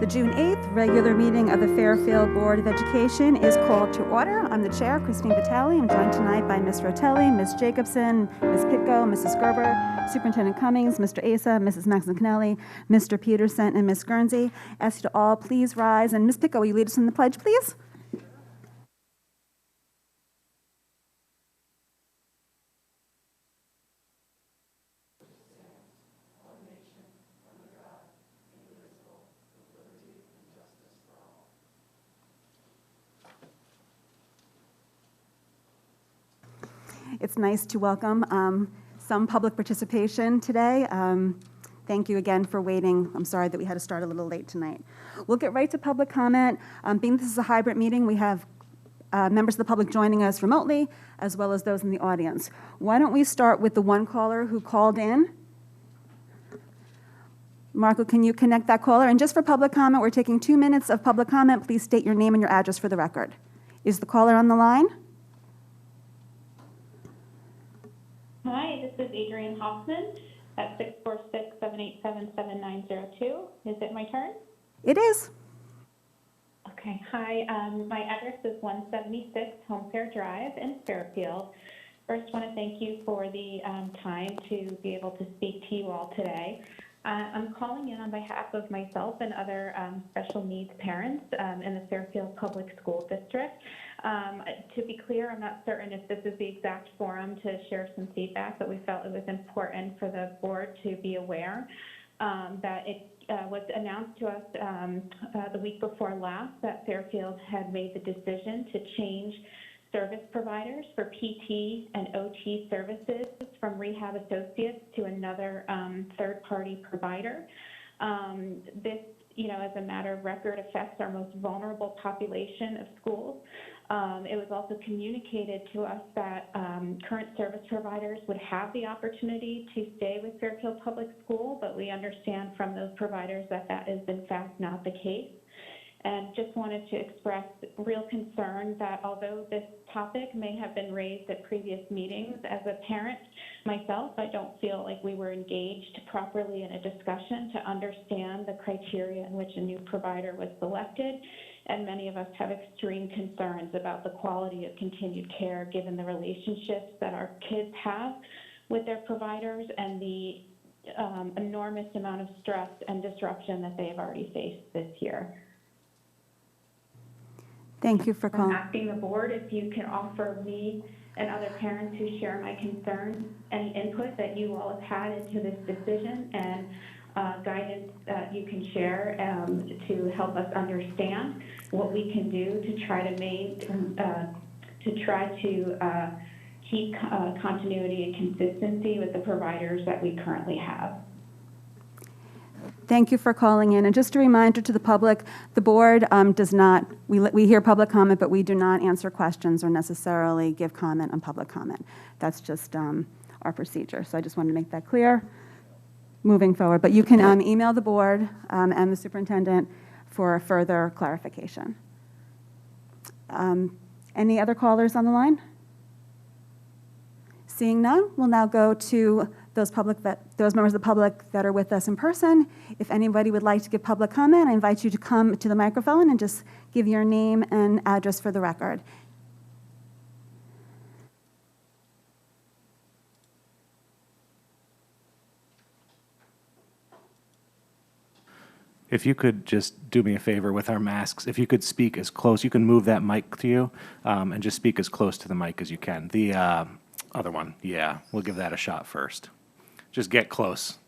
The June 8th regular meeting of the Fairfield Board of Education is called to order. I'm the chair, Christine Vitale. I'm joined tonight by Ms. Rotelli, Ms. Jacobson, Ms. Pitko, Mrs. Gerber, Superintendent Cummings, Mr. Asa, Mrs. Maxon-Cannelli, Mr. Peterson, and Ms. Guernsey. Ask you to all please rise. And Ms. Pitko, will you lead us in the pledge, please? It's nice to welcome some public participation today. Thank you again for waiting. I'm sorry that we had to start a little late tonight. We'll get right to public comment. Being this is a hybrid meeting, we have members of the public joining us remotely, as well as those in the audience. Why don't we start with the one caller who called in? Marco, can you connect that caller? And just for public comment, we're taking 2 minutes of public comment. Please state your name and your address for the record. Is the caller on the line? Hi, this is Adrienne Hoffman at 646-787-7902. Is it my turn? It is. Okay, hi. My address is 176 Home Fair Drive in Fairfield. First, want to thank you for the time to be able to speak to you all today. I'm calling in on behalf of myself and other special needs parents in the Fairfield Public School District. To be clear, I'm not certain if this is the exact forum to share some feedback, but we felt it was important for the board to be aware that it was announced to us the week before last that Fairfield had made the decision to change service providers for PT and OT services from Rehab Associates to another third-party provider. This, as a matter of record, affects our most vulnerable population of schools. It was also communicated to us that current service providers would have the opportunity to stay with Fairfield Public School, but we understand from those providers that that is in fact not the case. And just wanted to express real concern that although this topic may have been raised at previous meetings, as a parent myself, I don't feel like we were engaged properly in a discussion to understand the criteria in which a new provider was selected. And many of us have extreme concerns about the quality of continued care given the relationships that our kids have with their providers and the enormous amount of stress and disruption that they have already faced this year. Thank you for calling. I'm asking the board if you can offer me and other parents who share my concerns any input that you all have had into this decision and guidance that you can share to help us understand what we can do to try to keep continuity and consistency with the providers that we currently have. Thank you for calling in. And just a reminder to the public, the board does not, we hear public comment, but we do not answer questions or necessarily give comment on public comment. That's just our procedure. So I just wanted to make that clear moving forward. But you can email the board and the superintendent for further clarification. Any other callers on the line? Seeing none, we'll now go to those members of the public that are with us in person. If anybody would like to give public comment, I invite you to come to the microphone and just give your name and address for the record. If you could just do me a favor with our masks, if you could speak as close, you can move that mic to you and just speak as close to the mic as you can. The other one, yeah, we'll give that a shot first. Just get close,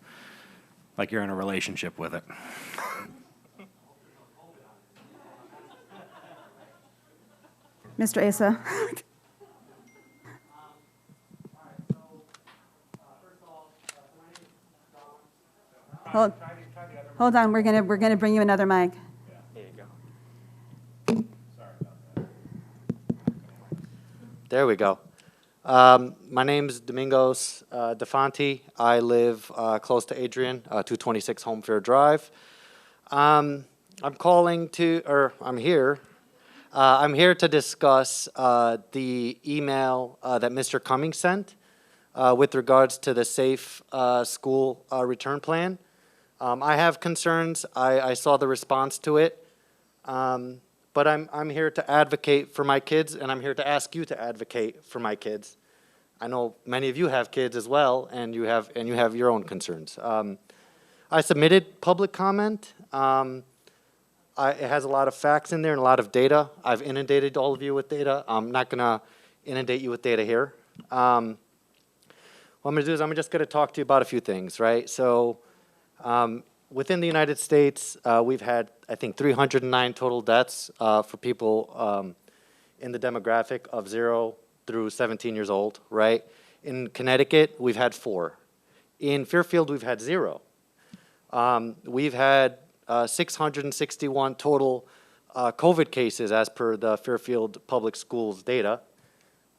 like you're in a relationship with it. Mr. Asa. Hold on, we're gonna bring you another mic. There you go. There we go. My name is Domingos DeFonte. I live close to Adrian, 226 Home Fair Drive. I'm here to discuss the email that Mr. Cummings sent with regards to the Safe School Return Plan. I have concerns. I saw the response to it. But I'm here to advocate for my kids, and I'm here to ask you to advocate for my kids. I know many of you have kids as well, and you have your own concerns. I submitted public comment. It has a lot of facts in there and a lot of data. I've inundated all of you with data. I'm not going to inundate you with data here. What I'm going to do is I'm just going to talk to you about a few things, right? So within the United States, we've had, I think, 309 total deaths for people in the demographic of 0 through 17 years old, right? In Connecticut, we've had 4. In Fairfield, we've had 0. We've had 661 total COVID cases as per the Fairfield Public Schools data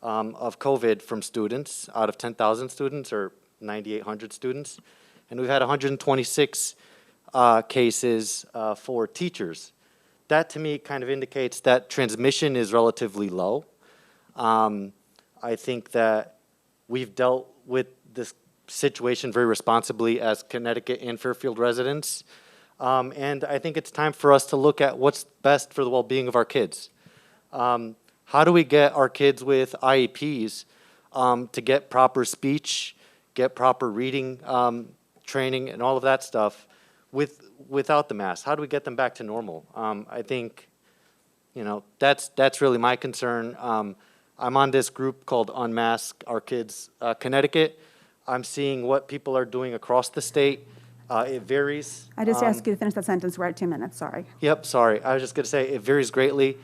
of COVID from students out of 10,000 students or 9,800 students. And we've had 126 cases for teachers. That to me kind of indicates that transmission is relatively low. I think that we've dealt with this situation very responsibly as Connecticut and Fairfield residents. And I think it's time for us to look at what's best for the well-being of our kids. How do we get our kids with IEPs to get proper speech, get proper reading training, and all of that stuff without the mask? How do we get them back to normal? I think, that's really my concern. I'm on this group called Unmask Our Kids Connecticut. I'm seeing what people are doing across the state. It varies. I just asked you to finish that sentence. We're at 2 minutes, sorry. Yep, sorry. I was just going to say it varies greatly.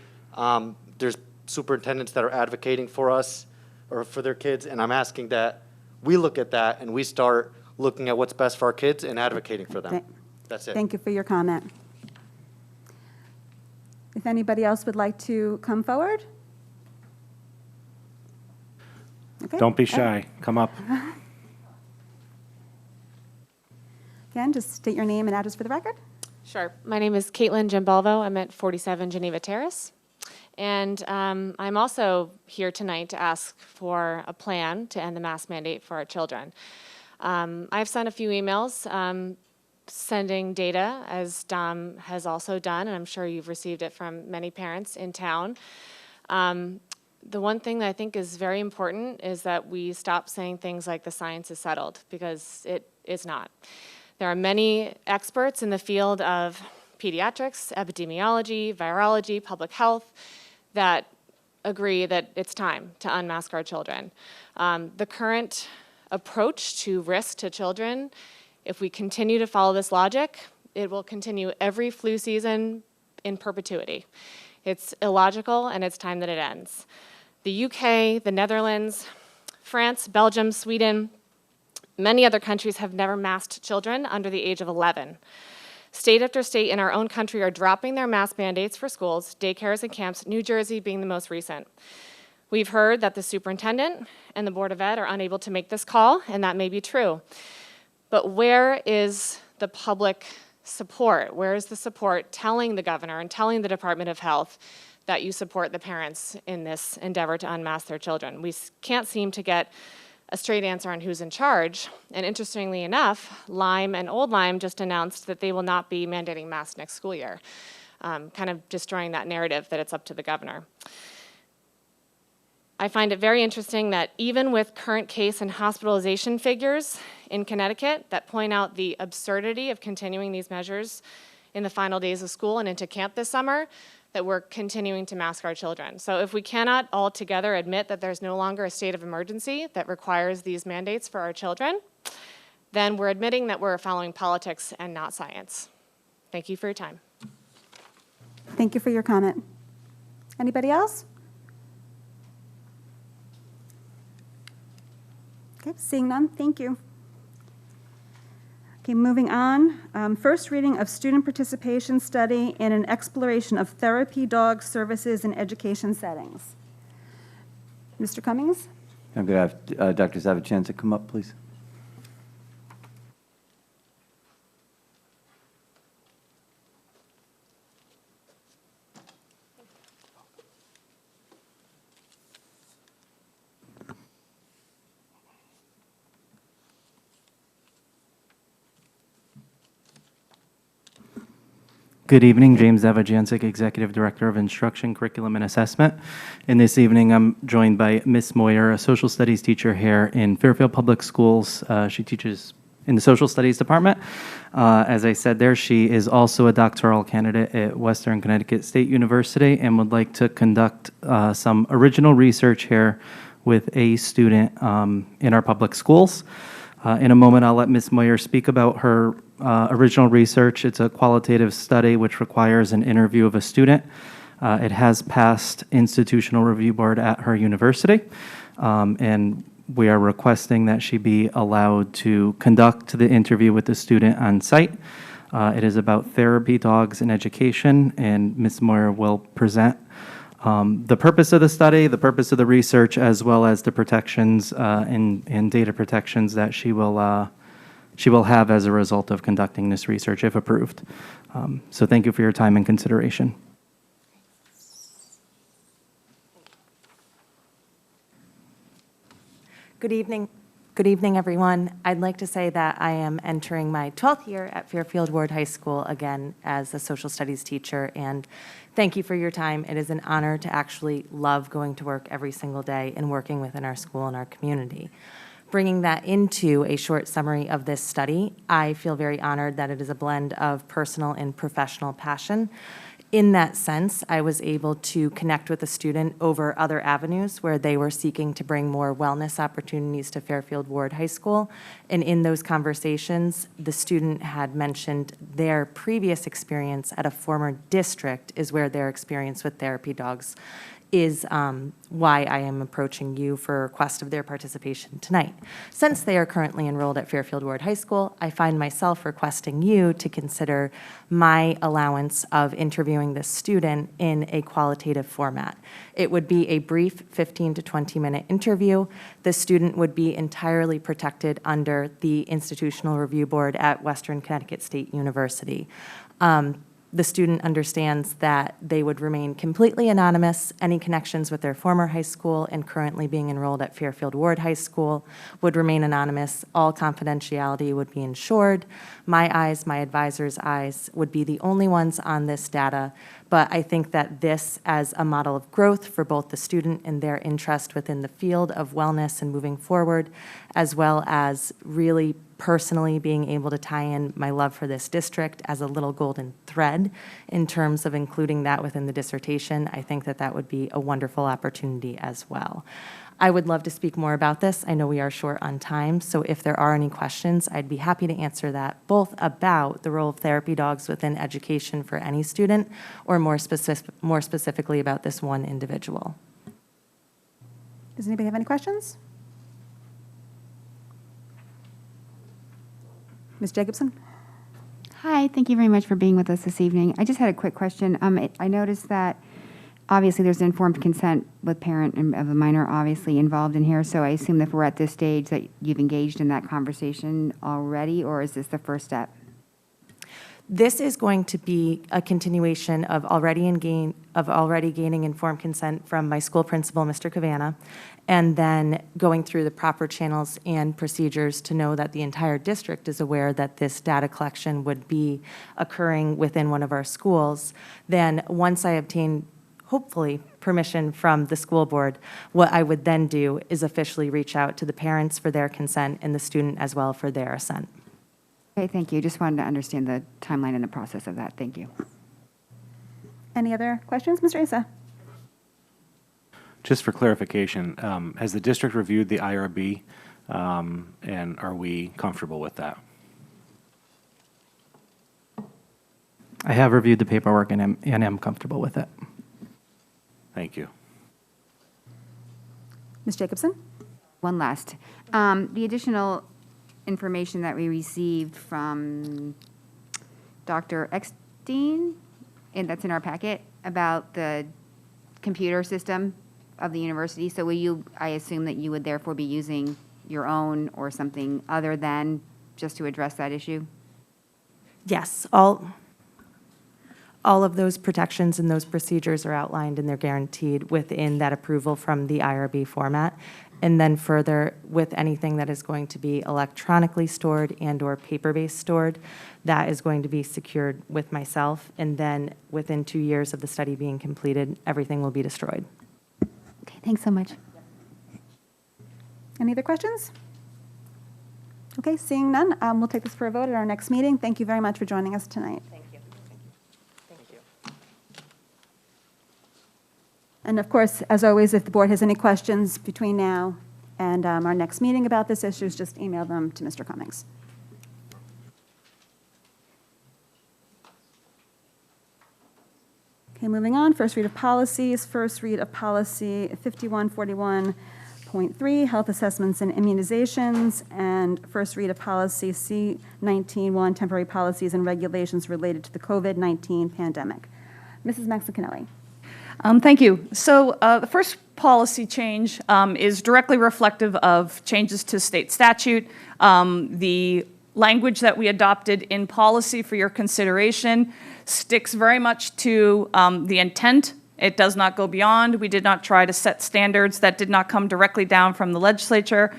There's superintendents that are advocating for us or for their kids, and I'm asking that we look at that and we start looking at what's best for our kids and advocating for them. That's it. Thank you for your comment. If anybody else would like to come forward? Okay. Don't be shy. Come up. Again, just state your name and address for the record. Sure. My name is Caitlin Giambalvo. I'm at 47 Geneva Terrace. And I'm also here tonight to ask for a plan to end the mask mandate for our children. I've sent a few emails sending data, as Dom has also done, and I'm sure you've received it from many parents in town. The one thing that I think is very important is that we stop saying things like the science is settled, because it is not. There are many experts in the field of pediatrics, epidemiology, virology, public health that agree that it's time to unmask our children. The current approach to risk to children, if we continue to follow this logic, it will continue every flu season in perpetuity. It's illogical, and it's time that it ends. The UK, the Netherlands, France, Belgium, Sweden, many other countries have never masked children under the age of 11. State after state in our own country are dropping their mask mandates for schools, daycares, and camps, New Jersey being the most recent. We've heard that the superintendent and the Board of Ed are unable to make this call, and that may be true. But where is the public support? Where is the support telling the governor and telling the Department of Health that you support the parents in this endeavor to unmask their children? We can't seem to get a straight answer on who's in charge. And interestingly enough, Lyme and Old Lyme just announced that they will not be mandating masks next school year, kind of destroying that narrative that it's up to the governor. I find it very interesting that even with current case and hospitalization figures in Connecticut that point out the absurdity of continuing these measures in the final days of school and into camp this summer, that we're continuing to mask our children. So if we cannot all together admit that there's no longer a state of emergency that requires these mandates for our children, then we're admitting that we're following politics and not science. Thank you for your time. Thank you for your comment. Anybody else? Okay, seeing none, thank you. Okay, moving on. First reading of student participation study in an exploration of therapy dog services in education settings. Mr. Cummings? I'm going to have Dr. Zavachanza come up, please. Good evening, James Zavajancic, Executive Director of Instruction, Curriculum, and Assessment. And this evening, I'm joined by Ms. Moyer, a social studies teacher here in Fairfield Public Schools. She teaches in the social studies department. As I said there, she is also a doctoral candidate at Western Connecticut State University and would like to conduct some original research here with a student in our public schools. In a moment, I'll let Ms. Moyer speak about her original research. It's a qualitative study which requires an interview of a student. It has passed institutional review board at her university, and we are requesting that she be allowed to conduct the interview with the student on site. It is about therapy dogs in education, and Ms. Moyer will present the purpose of the study, the purpose of the research, as well as the protections and data protections that she will have as a result of conducting this research, if approved. So thank you for your time and consideration. Good evening. Good evening, everyone. I'd like to say that I am entering my 12th year at Fairfield Ward High School again as a social studies teacher, and thank you for your time. It is an honor to actually love going to work every single day and working within our school and our community. Bringing that into a short summary of this study, I feel very honored that it is a blend of personal and professional passion. In that sense, I was able to connect with a student over other avenues where they were seeking to bring more wellness opportunities to Fairfield Ward High School. And in those conversations, the student had mentioned their previous experience at a former district is where their experience with therapy dogs is why I am approaching you for a request of their participation tonight. Since they are currently enrolled at Fairfield Ward High School, I find myself requesting you to consider my allowance of interviewing this student in a qualitative format. It would be a brief 15 to 20-minute interview. The student would be entirely protected under the Institutional Review Board at Western Connecticut State University. The student understands that they would remain completely anonymous. Any connections with their former high school and currently being enrolled at Fairfield Ward High School would remain anonymous. All confidentiality would be ensured. My eyes, my advisor's eyes, would be the only ones on this data. But I think that this, as a model of growth for both the student and their interest within the field of wellness and moving forward, as well as really personally being able to tie in my love for this district as a little golden thread in terms of including that within the dissertation, I think that that would be a wonderful opportunity as well. I would love to speak more about this. I know we are short on time, so if there are any questions, I'd be happy to answer that, both about the role of therapy dogs within education for any student, or more specifically about this one individual. Does anybody have any questions? Ms. Jacobson? Hi, thank you very much for being with us this evening. I just had a quick question. I noticed that obviously there's informed consent with parent of a minor obviously involved in here, so I assume that if we're at this stage that you've engaged in that conversation already, or is this the first step? This is going to be a continuation of already gaining informed consent from my school principal, Mr. Cavanna, and then going through the proper channels and procedures to know that the entire district is aware that this data collection would be occurring within one of our schools. Then once I obtain, hopefully, permission from the school board, what I would then do is officially reach out to the parents for their consent and the student as well for their assent. Okay, thank you. Just wanted to understand the timeline and the process of that. Thank you. Any other questions? Mr. Asa? Just for clarification, has the district reviewed the IRB, and are we comfortable with that? I have reviewed the paperwork and am comfortable with it. Thank you. Ms. Jacobson? One last. The additional information that we received from Dr. Eckstein, and that's in our packet, about the computer system of the university. So will you, I assume that you would therefore be using your own or something other than just to address that issue? Yes, all of those protections and those procedures are outlined and they're guaranteed within that approval from the IRB format. And then further, with anything that is going to be electronically stored and/or paper-based stored, that is going to be secured with myself. And then within 2 years of the study being completed, everything will be destroyed. Okay, thanks so much. Any other questions? Okay, seeing none, we'll take this for a vote at our next meeting. Thank you very much for joining us tonight. Thank you. And of course, as always, if the board has any questions between now and our next meeting about this issue, just email them to Mr. Cummings. Okay, moving on, first read of policies. First read of policy 5141.3, health assessments and immunizations, and first read of policy C19 temporary policies and regulations related to the COVID-19 pandemic. Mrs. Maxicanelli. Thank you. So the first policy change is directly reflective of changes to state statute. The language that we adopted in policy for your consideration sticks very much to the intent. It does not go beyond. We did not try to set standards that did not come directly down from the legislature.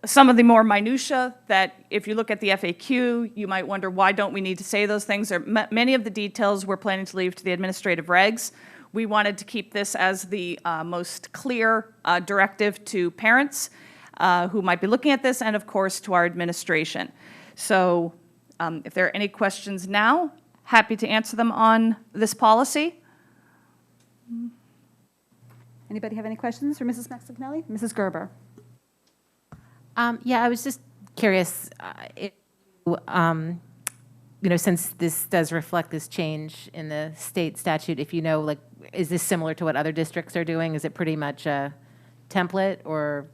Some of the more minutia that if you look at the FAQ, you might wonder, why don't we need to say those things? Many of the details we're planning to leave to the administrative regs. We wanted to keep this as the most clear directive to parents who might be looking at this, and of course to our administration. So if there are any questions now, happy to answer them on this policy. Anybody have any questions for Mrs. Maxicanelli? Mrs. Gerber. Yeah, I was just curious, since this does reflect this change in the state statute, if you know, like, is this similar to what other districts are doing? Is it pretty much a template or?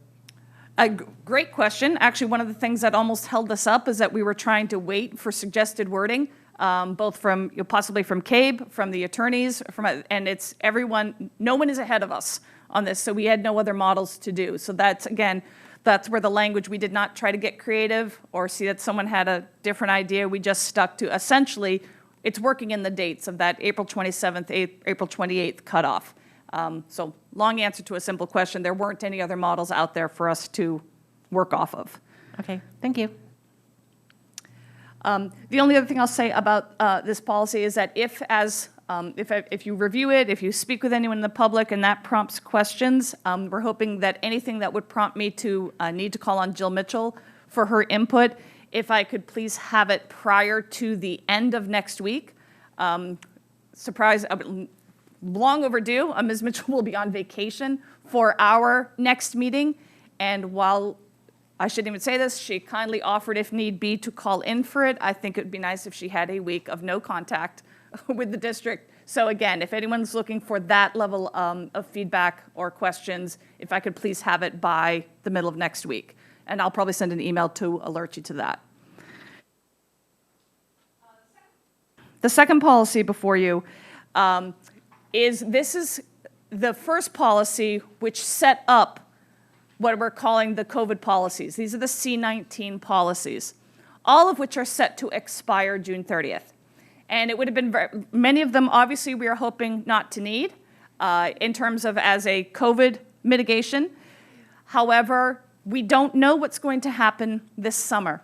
Great question. Actually, one of the things that almost held us up is that we were trying to wait for suggested wording, both from, possibly from CABE, from the attorneys, and it's everyone, no one is ahead of us on this, so we had no other models to do. So that's, again, that's where the language, we did not try to get creative or see that someone had a different idea. We just stuck to, essentially, it's working in the dates of that April 27th, April 28th cutoff. So long answer to a simple question. There weren't any other models out there for us to work off of. Okay, thank you. The only other thing I'll say about this policy is that if you review it, if you speak with anyone in the public and that prompts questions, we're hoping that anything that would prompt me to need to call on Jill Mitchell for her input, if I could please have it prior to the end of next week. Surprise, long overdue. Ms. Mitchell will be on vacation for our next meeting. And while I shouldn't even say this, she kindly offered, if need be, to call in for it. I think it would be nice if she had a week of no contact with the district. So again, if anyone's looking for that level of feedback or questions, if I could please have it by the middle of next week. And I'll probably send an email to alert you to that. The second policy before you is the first policy which set up what we're calling the COVID policies. These are the C19 policies, all of which are set to expire June 30th. And it would have been, many of them, obviously, we are hoping not to need in terms of as a COVID mitigation. However, we don't know what's going to happen this summer.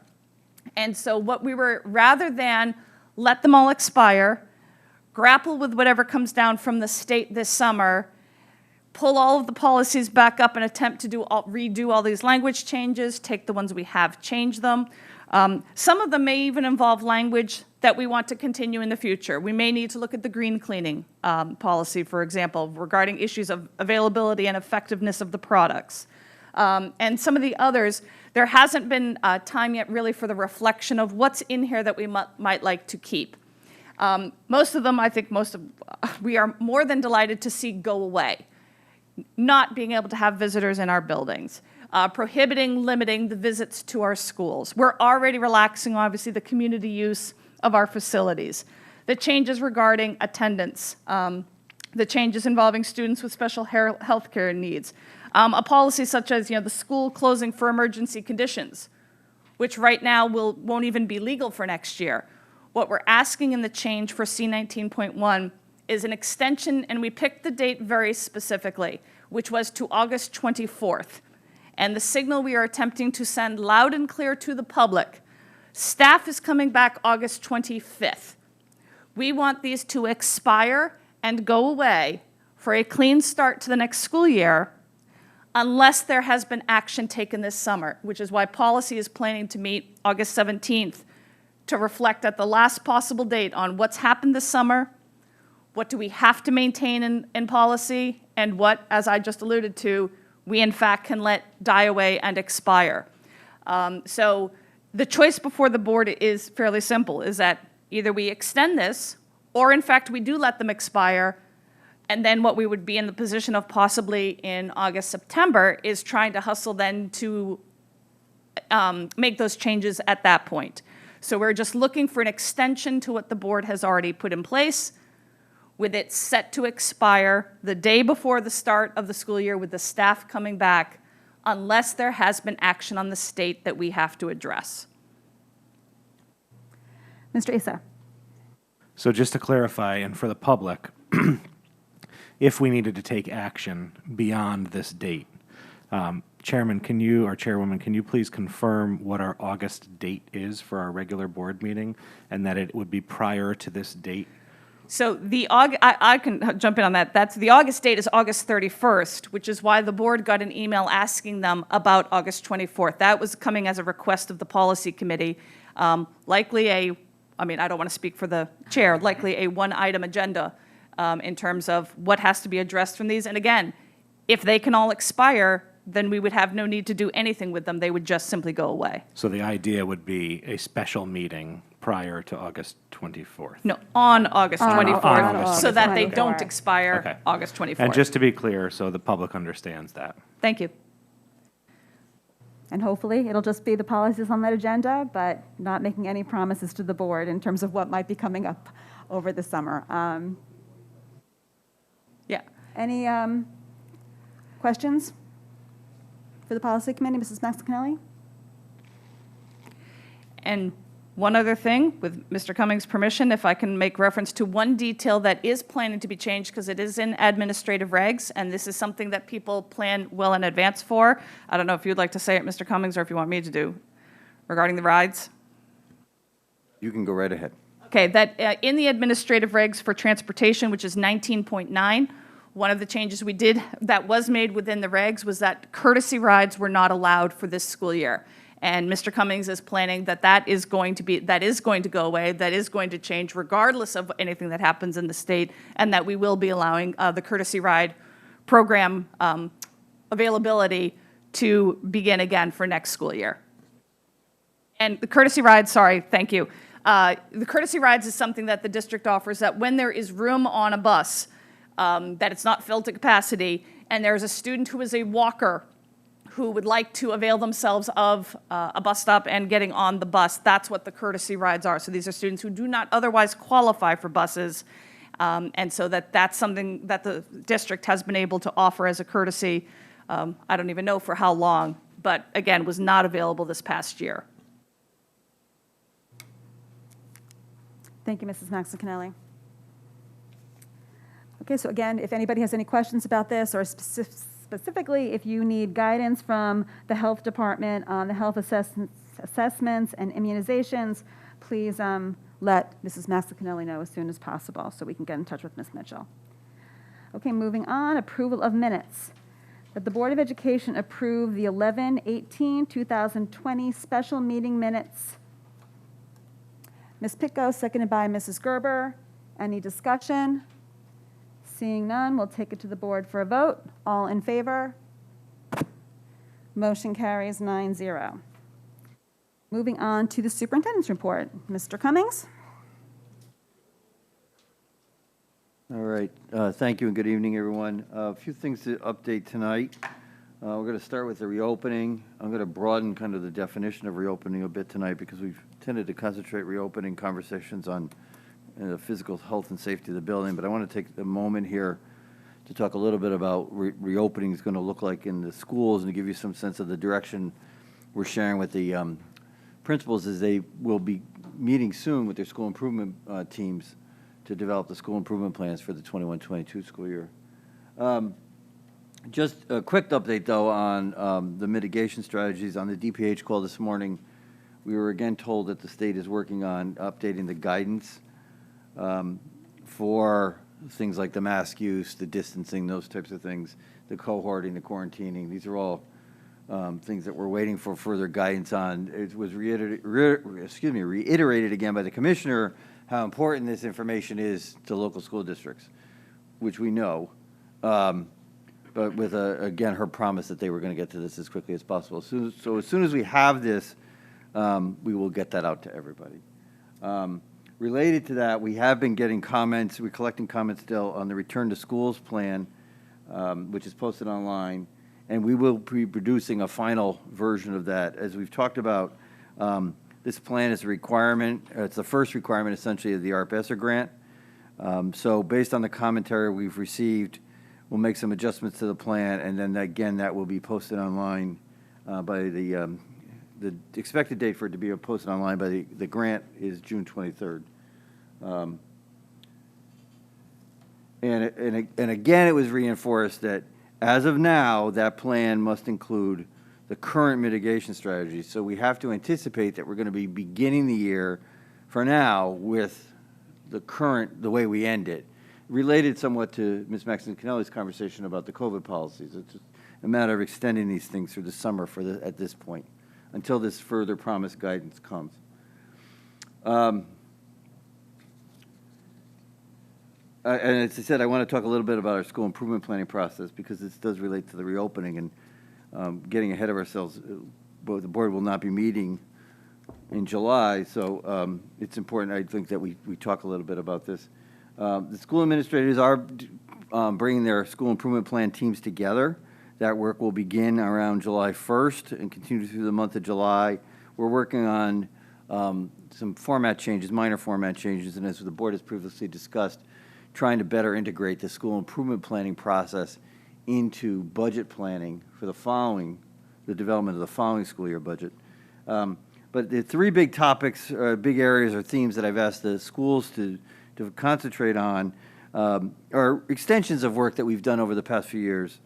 And so what we were, rather than let them all expire, grapple with whatever comes down from the state this summer, pull all of the policies back up and attempt to redo all these language changes, take the ones we have, change them. Some of them may even involve language that we want to continue in the future. We may need to look at the green cleaning policy, for example, regarding issues of availability and effectiveness of the products. And some of the others, there hasn't been time yet really for the reflection of what's in here that we might like to keep. Most of them, I think we are more than delighted to see go away. Not being able to have visitors in our buildings, limiting the visits to our schools. We're already relaxing, obviously, the community use of our facilities. The changes regarding attendance, the changes involving students with special health care needs. A policy such as the school closing for emergency conditions, which right now won't even be legal for next year. What we're asking in the change for C19.1 is an extension, and we picked the date very specifically. which was to August 24th. And the signal we are attempting to send loud and clear to the public, staff is coming back August 25th. We want these to expire and go away for a clean start to the next school year unless there has been action taken this summer, which is why policy is planning to meet August 17th to reflect at the last possible date on what's happened this summer, what do we have to maintain in policy, and what, as I just alluded to, we in fact can let die away and expire. So the choice before the board is fairly simple, is that either we extend this, or in fact we do let them expire, and then what we would be in the position of possibly in August, September, is trying to hustle then to make those changes at that point. So we're just looking for an extension to what the board has already put in place, with it set to expire the day before the start of the school year with the staff coming back, unless there has been action on the state that we have to address. Mr. Issa. So just to clarify, and for the public, if we needed to take action beyond this date, Chairman, can you, or Chairwoman, can you please confirm what our August date is for our regular board meeting, and that it would be prior to this date? So I can jump in on that. The August date is August 31st, which is why the board got an email asking them about August 24th. That was coming as a request of the policy committee. Likely I don't want to speak for the chair, likely a one-item agenda in terms of what has to be addressed from these. And again, if they can all expire, then we would have no need to do anything with them. They would just simply go away. So the idea would be a special meeting prior to August 24th. No, on August 24th, on August so that they 24th. don't expire Okay. August 24th. And just to be clear, so the public understands that. Thank you. And hopefully, it'll just be the policies on that agenda, but not making any promises to the board in terms of what might be coming up over the summer. Yeah. Any questions for the policy committee, Mrs. Maxinelli? And one other thing, with Mr. Cummings' permission, if I can make reference to one detail that is planning to be changed, because it is in administrative regs, and this is something that people plan well in advance for. I don't know if you'd like to say it, Mr. Cummings, or if you want me to do, regarding the rides. You can go right ahead. Okay, that in the administrative regs for transportation, which is 19.9, one of the changes we did that was made within the regs was that courtesy rides were not allowed for this school year. And Mr. Cummings is planning that is going to go away, that is going to change regardless of anything that happens in the state, and that we will be allowing the courtesy ride program availability to begin again for next school year. And the courtesy rides, sorry, thank you. The courtesy rides is something that the district offers that when there is room on a bus, that it's not filled to capacity, and there's a student who is a walker who would like to avail themselves of a bus stop and getting on the bus, that's what the courtesy rides are. So these are students who do not otherwise qualify for buses, and so that's something that the district has been able to offer as a courtesy. I don't even know for how long, but again, was not available this past year. Thank you, Mrs. Maxinelli. Okay, so again, if anybody has any questions about this, or specifically if you need guidance from the health department on the health assessments and immunizations, please let Mrs. Maxinelli know as soon as possible so we can get in touch with Ms. Mitchell. Okay, moving on, approval of minutes. That the Board of Education approve the 11/18/2020 special meeting minutes. Ms. Pitko, seconded by Mrs. Gerber. Any discussion? Seeing none, we'll take it to the board for a vote. All in favor? Motion carries 9-0. Moving on to the superintendent's report. Mr. Cummings? All right. Thank you and good evening, everyone. A few things to update tonight. We're going to start with the reopening. I'm going to broaden kind of the definition of reopening a bit tonight because we've tended to concentrate reopening conversations on the physical health and safety of the building, but I want to take a moment here to talk a little bit about reopening is going to look like in the schools and to give you some sense of the direction we're sharing with the principals as they will be meeting soon with their school improvement teams to develop the school improvement plans for the 21-22 school year. Just a quick update, though, on the mitigation strategies. On the DPH call this morning, we were again told that the state is working on updating the guidance for things like the mask use, the distancing, those types of things, the cohorting, the quarantining. These are all things that we're waiting for further guidance on. It was reiterated again by the commissioner how important this information is to local school districts, which we know. But with, again, her promise that they were going to get to this as quickly as possible. So as soon as we have this, we will get that out to everybody. Related to that, we have been getting comments, we're collecting comments still on the return to schools plan, which is posted online, and we will be producing a final version of that. As we've talked about, this plan is a requirement, it's the first requirement essentially of the ARP-ESSER grant. So based on the commentary we've received, we'll make some adjustments to the plan, and then again, that will be posted online by the expected date for it to be posted online by the grant is June 23rd. And again, it was reinforced that as of now, that plan must include the current mitigation strategies. So we have to anticipate that we're going to be beginning the year, for now, with the way we end it. Related somewhat to Ms. Maxine-Cannelli's conversation about the COVID policies. It's a matter of extending these things through the summer at this point, until this further promised guidance comes. And as I said, I want to talk a little bit about our school improvement planning process because this does relate to the reopening and getting ahead of ourselves. The board will not be meeting in July, so it's important, I think, that we talk a little bit about this. The school administrators are bringing their school improvement plan teams together. That work will begin around July 1st and continue through the month of July. We're working on some format changes, minor format changes, and as the board has previously discussed, trying to better integrate the school improvement planning process into budget planning for the development of the following school year budget. But the three big topics, big areas or themes that I've asked the schools to concentrate on are extensions of work that we've done over the past few years.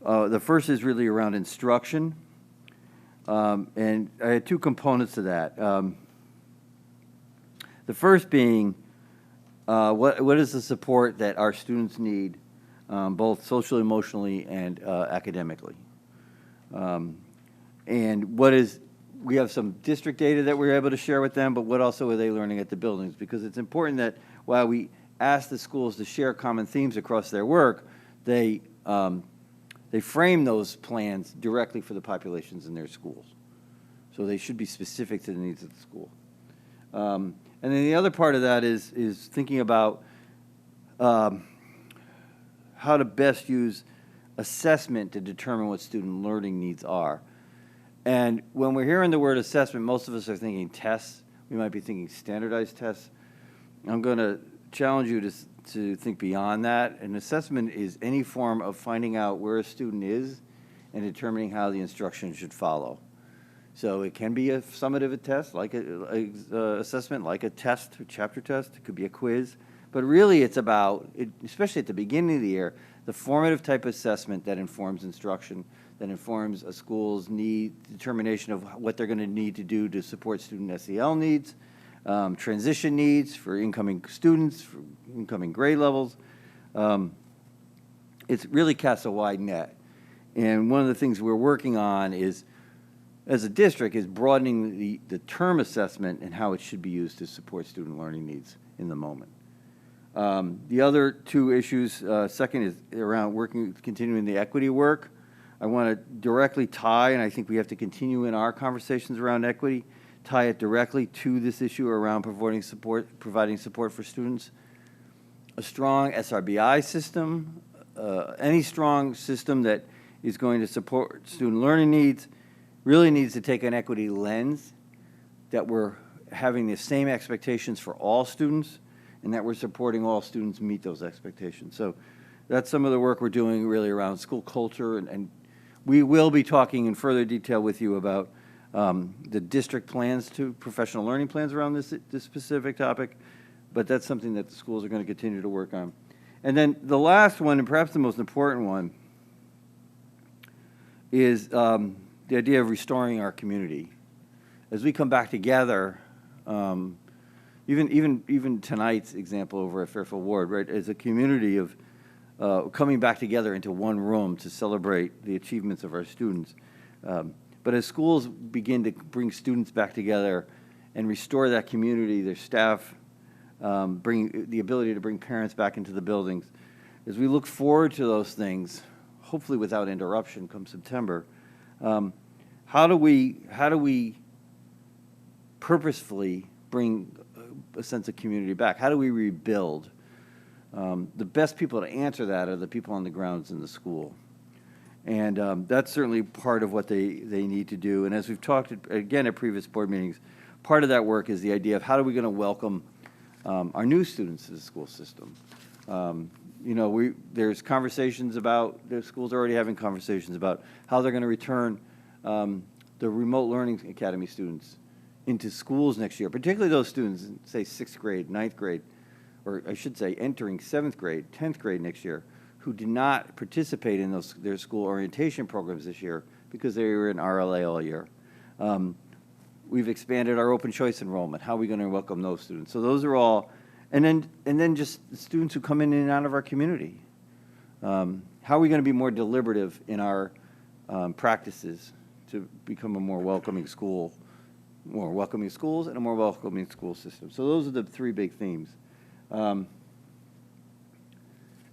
The first is really around instruction, and I had two components to that. The first being, what is the support that our students need, both socially, emotionally, and academically? And we have some district data that we're able to share with them, but what also are they learning at the buildings? Because it's important that while we ask the schools to share common themes across their work, they frame those plans directly for the populations in their schools. So they should be specific to the needs of the school. And then the other part of that is thinking about how to best use assessment to determine what student learning needs are. And when we're hearing the word assessment, most of us are thinking tests. We might be thinking standardized tests. I'm going to challenge you to think beyond that. An assessment is any form of finding out where a student is and determining how the instruction should follow. So it can be a summative test, like an assessment, like a test, a chapter test. It could be a quiz. But really it's about, especially at the beginning of the year, the formative type assessment that informs instruction, that informs a school's determination of what they're going to need to do to support student SEL needs, transition needs for incoming students, for incoming grade levels. It really casts a wide net. And one of the things we're working on is, as a district, is broadening the term assessment and how it should be used to support student learning needs in the moment. The other two issues, second is around continuing the equity work. I want to directly tie, and I think we have to continue in our conversations around equity, tie it directly to this issue around providing support for students. A strong SRBI system, any strong system that is going to support student learning needs really needs to take an equity lens, that we're having the same expectations for all students and that we're supporting all students meet those expectations. So that's some of the work we're doing really around school culture, and we will be talking in further detail with you about the district plans to professional learning plans around this specific topic, but that's something that the schools are going to continue to work on. And then the last one, and perhaps the most important one, is the idea of restoring our community. As we come back together, even tonight's example over at Fairfield Ward, right, as a community of coming back together into one room to celebrate the achievements of our students. But as schools begin to bring students back together and restore that community, their staff, bring the ability to bring parents back into the buildings, as we look forward to those things, hopefully without interruption come September, how do we purposefully bring a sense of community back? How do we rebuild? The best people to answer that are the people on the grounds in the school. And that's certainly part of what they need to do. And as we've talked, again, at previous board meetings, part of that work is the idea of how are we going to welcome our new students to the school system. You know, there's conversations about, the schools are already having conversations about how they're going to return the remote learning academy students into schools next year, particularly those students in, say, 6th grade, 9th grade, or I should say entering 7th grade, 10th grade next year, who did not participate in their school orientation programs this year because they were in RLA all year. We've expanded our open choice enrollment. How are we going to welcome those students? So those are all, and then just the students who come in and out of our community. How are we going to be more deliberative in our practices to become a more welcoming school, more welcoming schools and a more welcoming school system? So those are the three big themes. And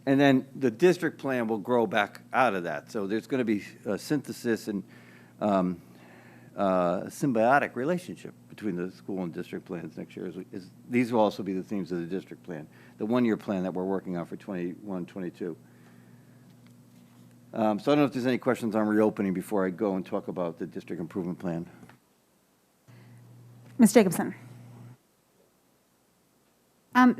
then the district plan will grow back out of that. So there's going to be a synthesis and a symbiotic relationship between the school and district plans next year. These will also be the themes of the district plan, the one-year plan that we're working on for 21, 22. So I don't know if there's any questions on reopening before I go and talk about the district improvement plan. Ms. Jacobson.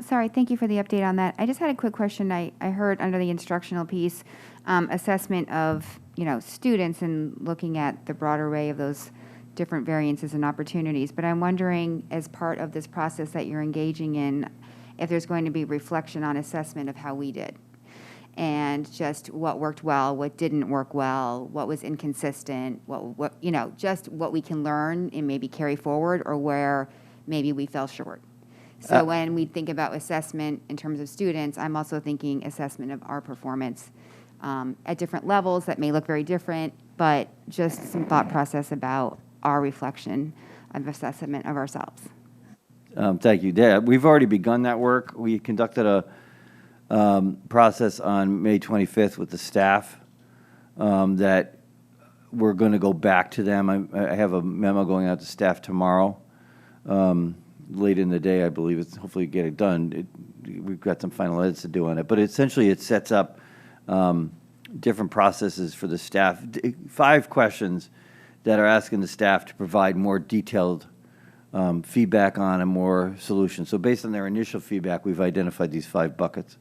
Sorry, thank you for the update on that. I just had a quick question. I heard under the instructional piece, assessment of, students and looking at the broad array of those different variances and opportunities. But I'm wondering, as part of this process that you're engaging in, if there's going to be reflection on assessment of how we did and just what worked well, what didn't work well, what was inconsistent, what just what we can learn and maybe carry forward, or where maybe we fell short. So when we think about assessment in terms of students, I'm also thinking assessment of our performance at different levels that may look very different, but just some thought process about our reflection of assessment of ourselves. Thank you. Yeah, we've already begun that work. We conducted a process on May 25th with the staff that we're going to go back to them. I have a memo going out to staff tomorrow. Late in the day, I believe. It's hopefully get it done. We've got some final edits to do on it, but essentially it sets up different processes for the staff. 5 questions that are asking the staff to provide more detailed feedback on and more solutions. So based on their initial feedback, we've identified these 5 buckets.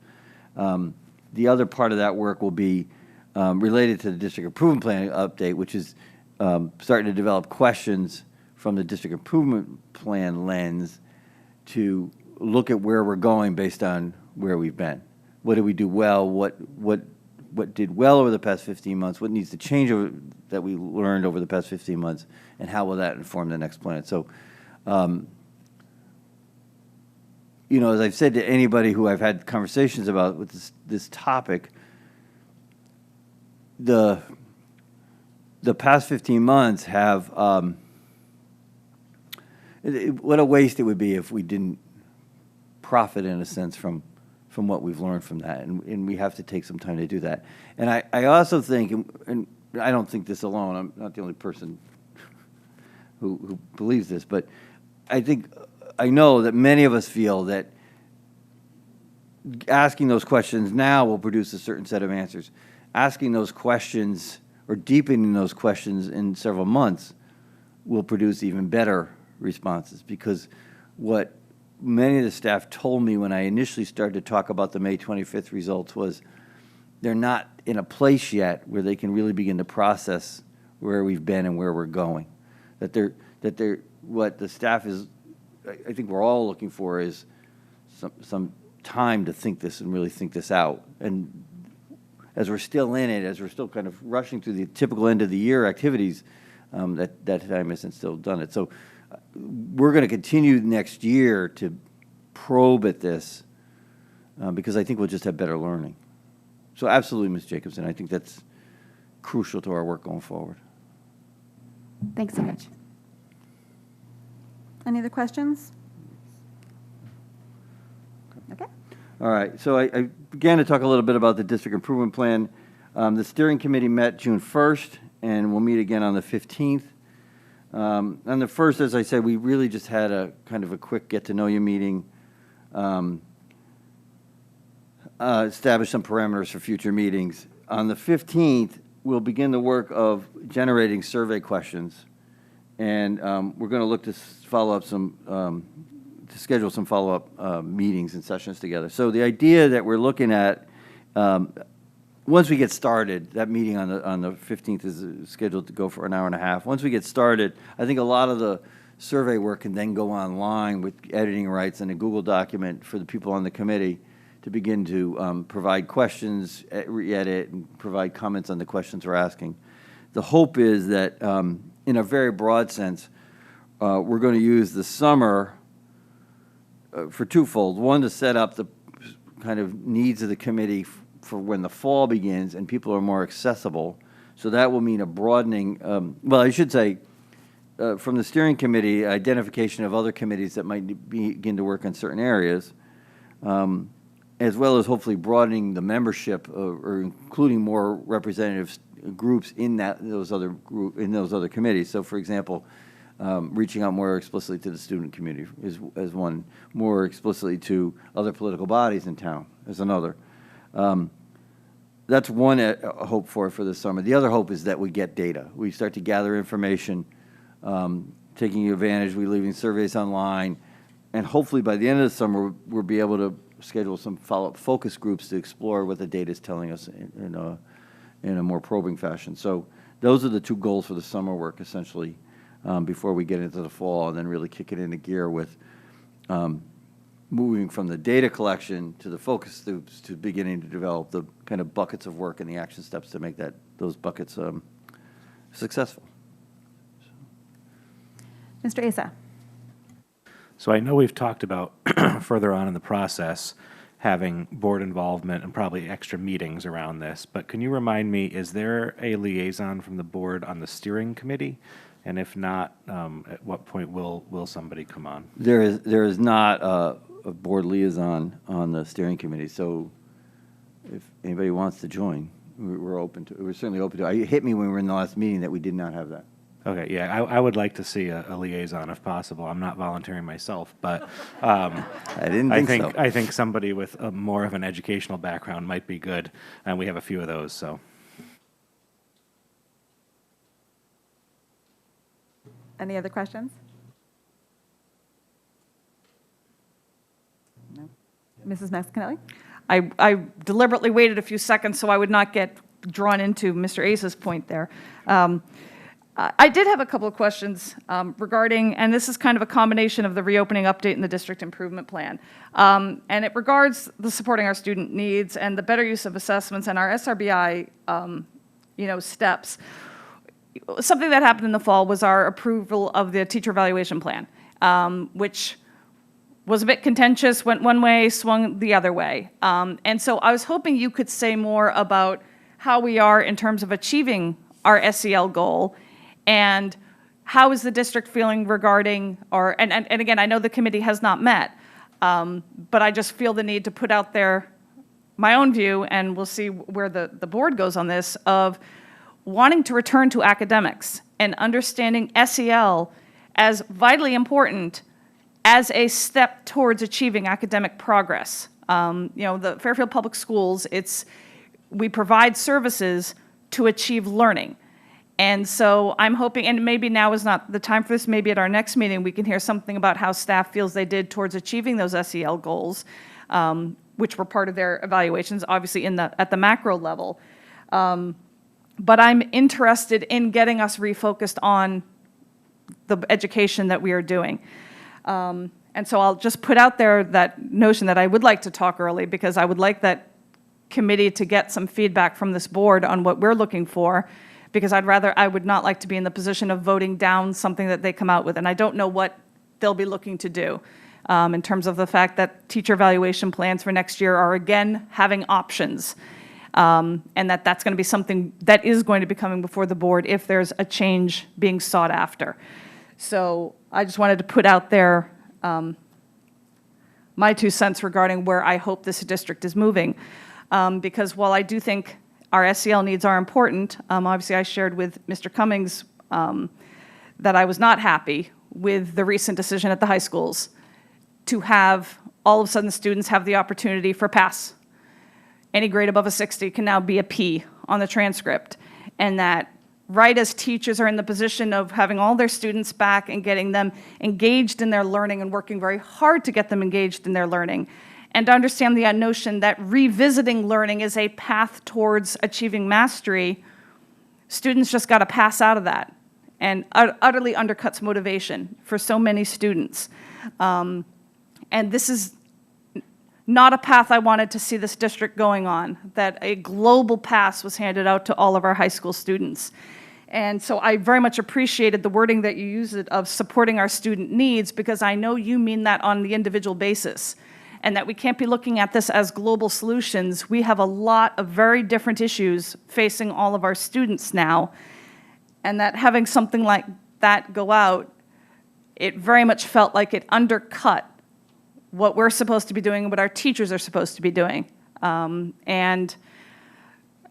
The other part of that work will be related to the district improvement plan update, which is starting to develop questions from the district improvement plan lens to look at where we're going based on where we've been. What did we do well? What did well over the past 15 months? What needs to change that we learned over the past 15 months? And how will that inform the next plan? So, as I've said to anybody who I've had conversations about with this topic, the past 15 months have what a waste it would be if we didn't profit, in a sense, from what we've learned from that, and we have to take some time to do that. And I also think, and I don't think this alone, I'm not the only person who believes this, but I know that many of us feel that asking those questions now will produce a certain set of answers. Asking those questions or deepening those questions in several months will produce even better responses, because what many of the staff told me when I initially started to talk about the May 25th results was they're not in a place yet where they can really begin to process where we've been and where we're going. That what the staff is, I think we're all looking for, is some time to think this and really think this out. And as we're still in it, as we're still kind of rushing through the typical end of the year activities, that time isn't still done it. So we're going to continue next year to probe at this because I think we'll just have better learning. So absolutely, Ms. Jacobson, I think that's crucial to our work going forward. Thanks so much. Any other questions? Okay. All right, so I began to talk a little bit about the district improvement plan. The steering committee met June 1st, and we'll meet again on the 15th. On the 1st, as I said, we really just had a kind of a quick get-to-know-you meeting, establish some parameters for future meetings. On the 15th, we'll begin the work of generating survey questions, and we're going to look to follow up some, to schedule some follow-up meetings and sessions together. So the idea that we're looking at, once we get started, that meeting on the 15th is scheduled to go for an hour and a half. Once we get started, I think a lot of the survey work can then go online with editing rights and a Google document for the people on the committee to begin to provide questions, re-edit, and provide comments on the questions we're asking. The hope is that, in a very broad sense, we're going to use the summer for twofold. One, to set up the kind of needs of the committee for when the fall begins and people are more accessible. So that will mean a broadening, well, I should say, from the steering committee, identification of other committees that might begin to work on certain areas, as well as hopefully broadening the membership or including more representative groups in those other committees. So, for example, reaching out more explicitly to the student community as one, more explicitly to other political bodies in town as another. That's one hope for this summer. The other hope is that we get data. We start to gather information, taking advantage, we leaving surveys online, and hopefully by the end of the summer, we'll be able to schedule some follow-up focus groups to explore what the data is telling us in a more probing fashion. So those are the two goals for the summer work, essentially, before we get into the fall, and then really kick it into gear with moving from the data collection to the focus groups to beginning to develop the kind of buckets of work and the action steps to make those buckets successful. Mr. Asa. So I know we've talked about further on in the process having board involvement and probably extra meetings around this, but can you remind me, is there a liaison from the board on the steering committee? And if not, at what point will somebody come on? There is not a board liaison on the steering committee, so if anybody wants to join, we're certainly open to it. It hit me when we were in the last meeting that we did not have that. Okay, yeah, I would like to see a liaison if possible. I'm not volunteering myself, but I didn't think so. I think somebody with more of an educational background might be good, and we have a few of those, so. Any other questions? No. Mrs. Mascanelli? I deliberately waited a few seconds so I would not get drawn into Mr. Asa's point there. I did have a couple of questions regarding, and this is kind of a combination of the reopening update and the district improvement plan. And it regards the supporting our student needs and the better use of assessments and our SRBI steps. Something that happened in the fall was our approval of the teacher evaluation plan, which was a bit contentious, went one way, swung the other way. And so I was hoping you could say more about how we are in terms of achieving our SEL goal, and how is the district feeling regarding, and again, I know the committee has not met, but I just feel the need to put out there my own view, and we'll see where the board goes on this, of wanting to return to academics and understanding SEL as vitally important as a step towards achieving academic progress. The Fairfield Public Schools, we provide services to achieve learning. And so I'm hoping, and maybe now is not the time for this, maybe at our next meeting we can hear something about how staff feels they did towards achieving those SEL goals, which were part of their evaluations, obviously at the macro level. But I'm interested in getting us refocused on the education that we are doing. And so I'll just put out there that notion that I would like to talk early, because I would like that committee to get some feedback from this board on what we're looking for, because I would not like to be in the position of voting down something that they come out with, and I don't know what they'll be looking to do in terms of the fact that teacher evaluation plans for next year are again having options, and that's going to be something that is going to be coming before the board if there's a change being sought after. So I just wanted to put out there my 2 cents regarding where I hope this district is moving. Because while I do think our SEL needs are important, obviously I shared with Mr. Cummings that I was not happy with the recent decision at the high schools to have all of a sudden students have the opportunity for pass. Any grade above a 60 can now be a P on the transcript. And that right as teachers are in the position of having all their students back and getting them engaged in their learning and working very hard to get them engaged in their learning, and to understand the notion that revisiting learning is a path towards achieving mastery, students just got to pass out of that, and utterly undercuts motivation for so many students. And this is not a path I wanted to see this district going on, that a global pass was handed out to all of our high school students. And so I very much appreciated the wording that you used of supporting our student needs, because I know you mean that on the individual basis, and that we can't be looking at this as global solutions. We have a lot of very different issues facing all of our students now, and that having something like that go out, it very much felt like it undercut what we're supposed to be doing and what our teachers are supposed to be doing. And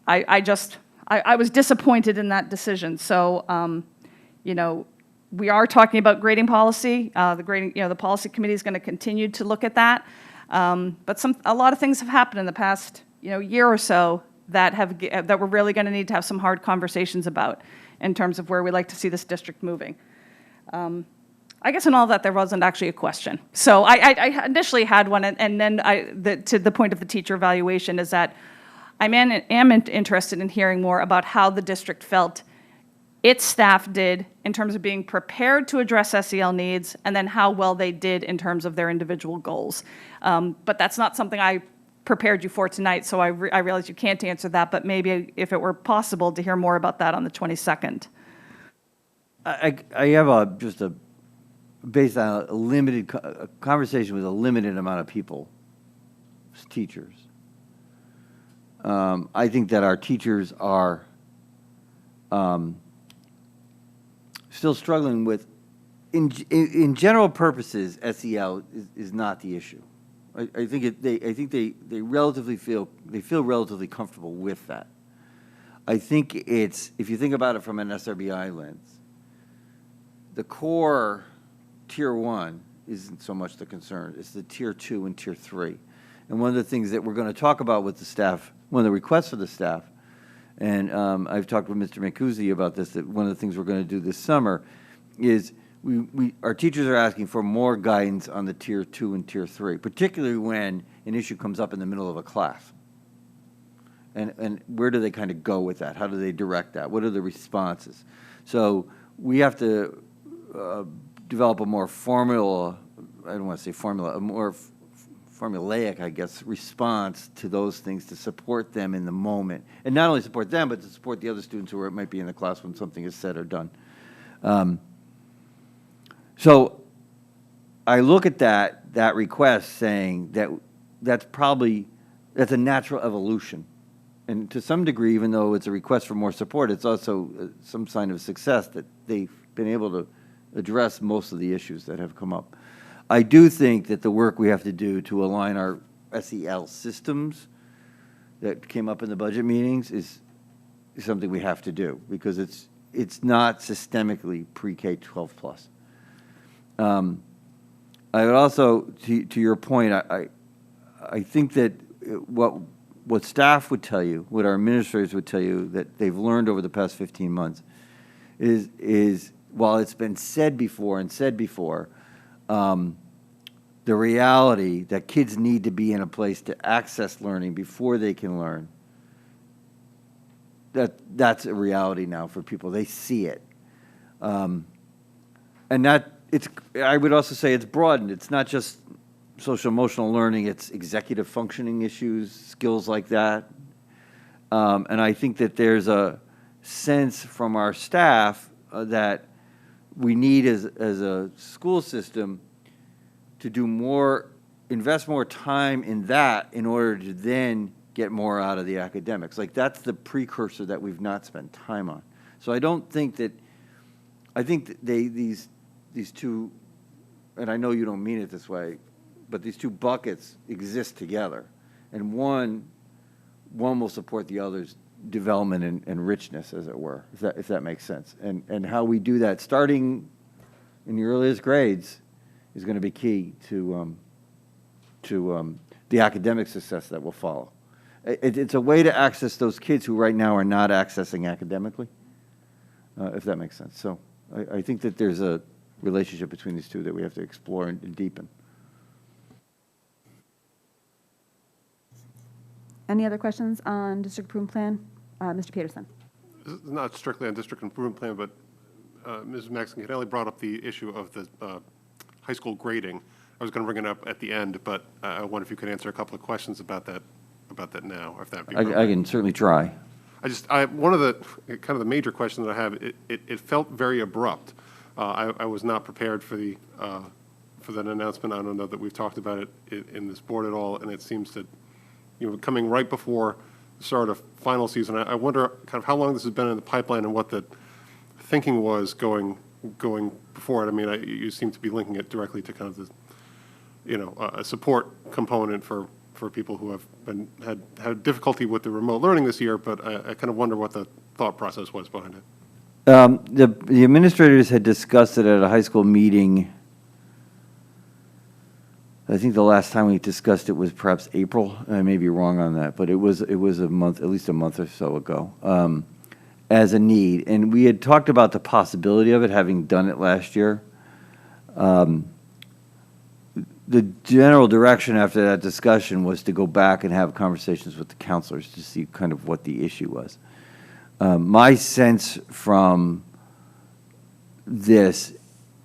I was disappointed in that decision. So, you know, we are talking about grading policy. The policy committee is going to continue to look at that. But a lot of things have happened in the past, year or so that we're really going to need to have some hard conversations about in terms of where we like to see this district moving. I guess in all of that, there wasn't actually a question. So I initially had one, and then to the point of the teacher evaluation is that I am interested in hearing more about how the district felt its staff did in terms of being prepared to address SEL needs, and then how well they did in terms of their individual goals. But that's not something I prepared you for tonight, so I realize you can't answer that, but maybe if it were possible to hear more about that on the 22nd. I have based on a limited conversation with a limited amount of people, teachers. I think that our teachers are still struggling with, in general purposes, SEL is not the issue. I think they relatively feel relatively comfortable with that. I think it's, if you think about it from an SRBI lens, the core Tier 1 isn't so much the concern. It's the Tier 2 and Tier 3. And one of the things that we're going to talk about with the staff, one of the requests for the staff, and I've talked with Mr. Mancusi about this, that one of the things we're going to do this summer is our teachers are asking for more guidance on the Tier 2 and Tier 3, particularly when an issue comes up in the middle of a class. And where do they kind of go with that? How do they direct that? What are the responses? So we have to develop a more formula, I don't want to say formula, a more formulaic, I guess, response to those things to support them in the moment. And not only support them, but to support the other students who might be in the class when something is said or done. So I look at that request saying that's a natural evolution. And to some degree, even though it's a request for more support, it's also some sign of success that they've been able to address most of the issues that have come up. I do think that the work we have to do to align our SEL systems that came up in the budget meetings is something we have to do, because it's not systemically pre-K 12 plus. I would also, to your point, I think that what staff would tell you, what our administrators would tell you that they've learned over the past 15 months is while it's been said before, the reality that kids need to be in a place to access learning before they can learn, that's a reality now for people. They see it. And I would also say it's broadened. It's not just social emotional learning, it's executive functioning issues, skills like that. And I think that there's a sense from our staff that we need as a school system to do more, invest more time in that in order to then get more out of the academics. Like, that's the precursor that we've not spent time on. So I don't think that, I think that these two, and I know you don't mean it this way, but these two buckets exist together. And one will support the other's development and richness, as it were, if that makes sense. And how we do that, starting in the earliest grades, is going to be key to the academic success that will follow. It's a way to access those kids who right now are not accessing academically, if that makes sense. So I think that there's a relationship between these two that we have to explore and deepen. Any other questions on district improvement plan? Mr. Peterson. This is not strictly on district improvement plan, but Ms. Maxon-Canelli brought up the issue of the high school grading. I was going to bring it up at the end, but I wonder if you could answer a couple of questions about that now, if that be I can certainly try. One of the kind of the major questions that I have, it felt very abrupt. I was not prepared for that announcement. I don't know that we've talked about it in this board at all, and it seems that, coming right before the start of final season. I wonder kind of how long this has been in the pipeline and what the thinking was going before it. I mean, you seem to be linking it directly to kind of the, a support component for people who have had difficulty with the remote learning this year, but I kind of wonder what the thought process was behind it. The administrators had discussed it at a high school meeting. I think the last time we discussed it was perhaps April. I may be wrong on that, but it was a month, at least a month or so ago, as a need. And we had talked about the possibility of it, having done it last year. The general direction after that discussion was to go back and have conversations with the counselors to see kind of what the issue was. My sense from this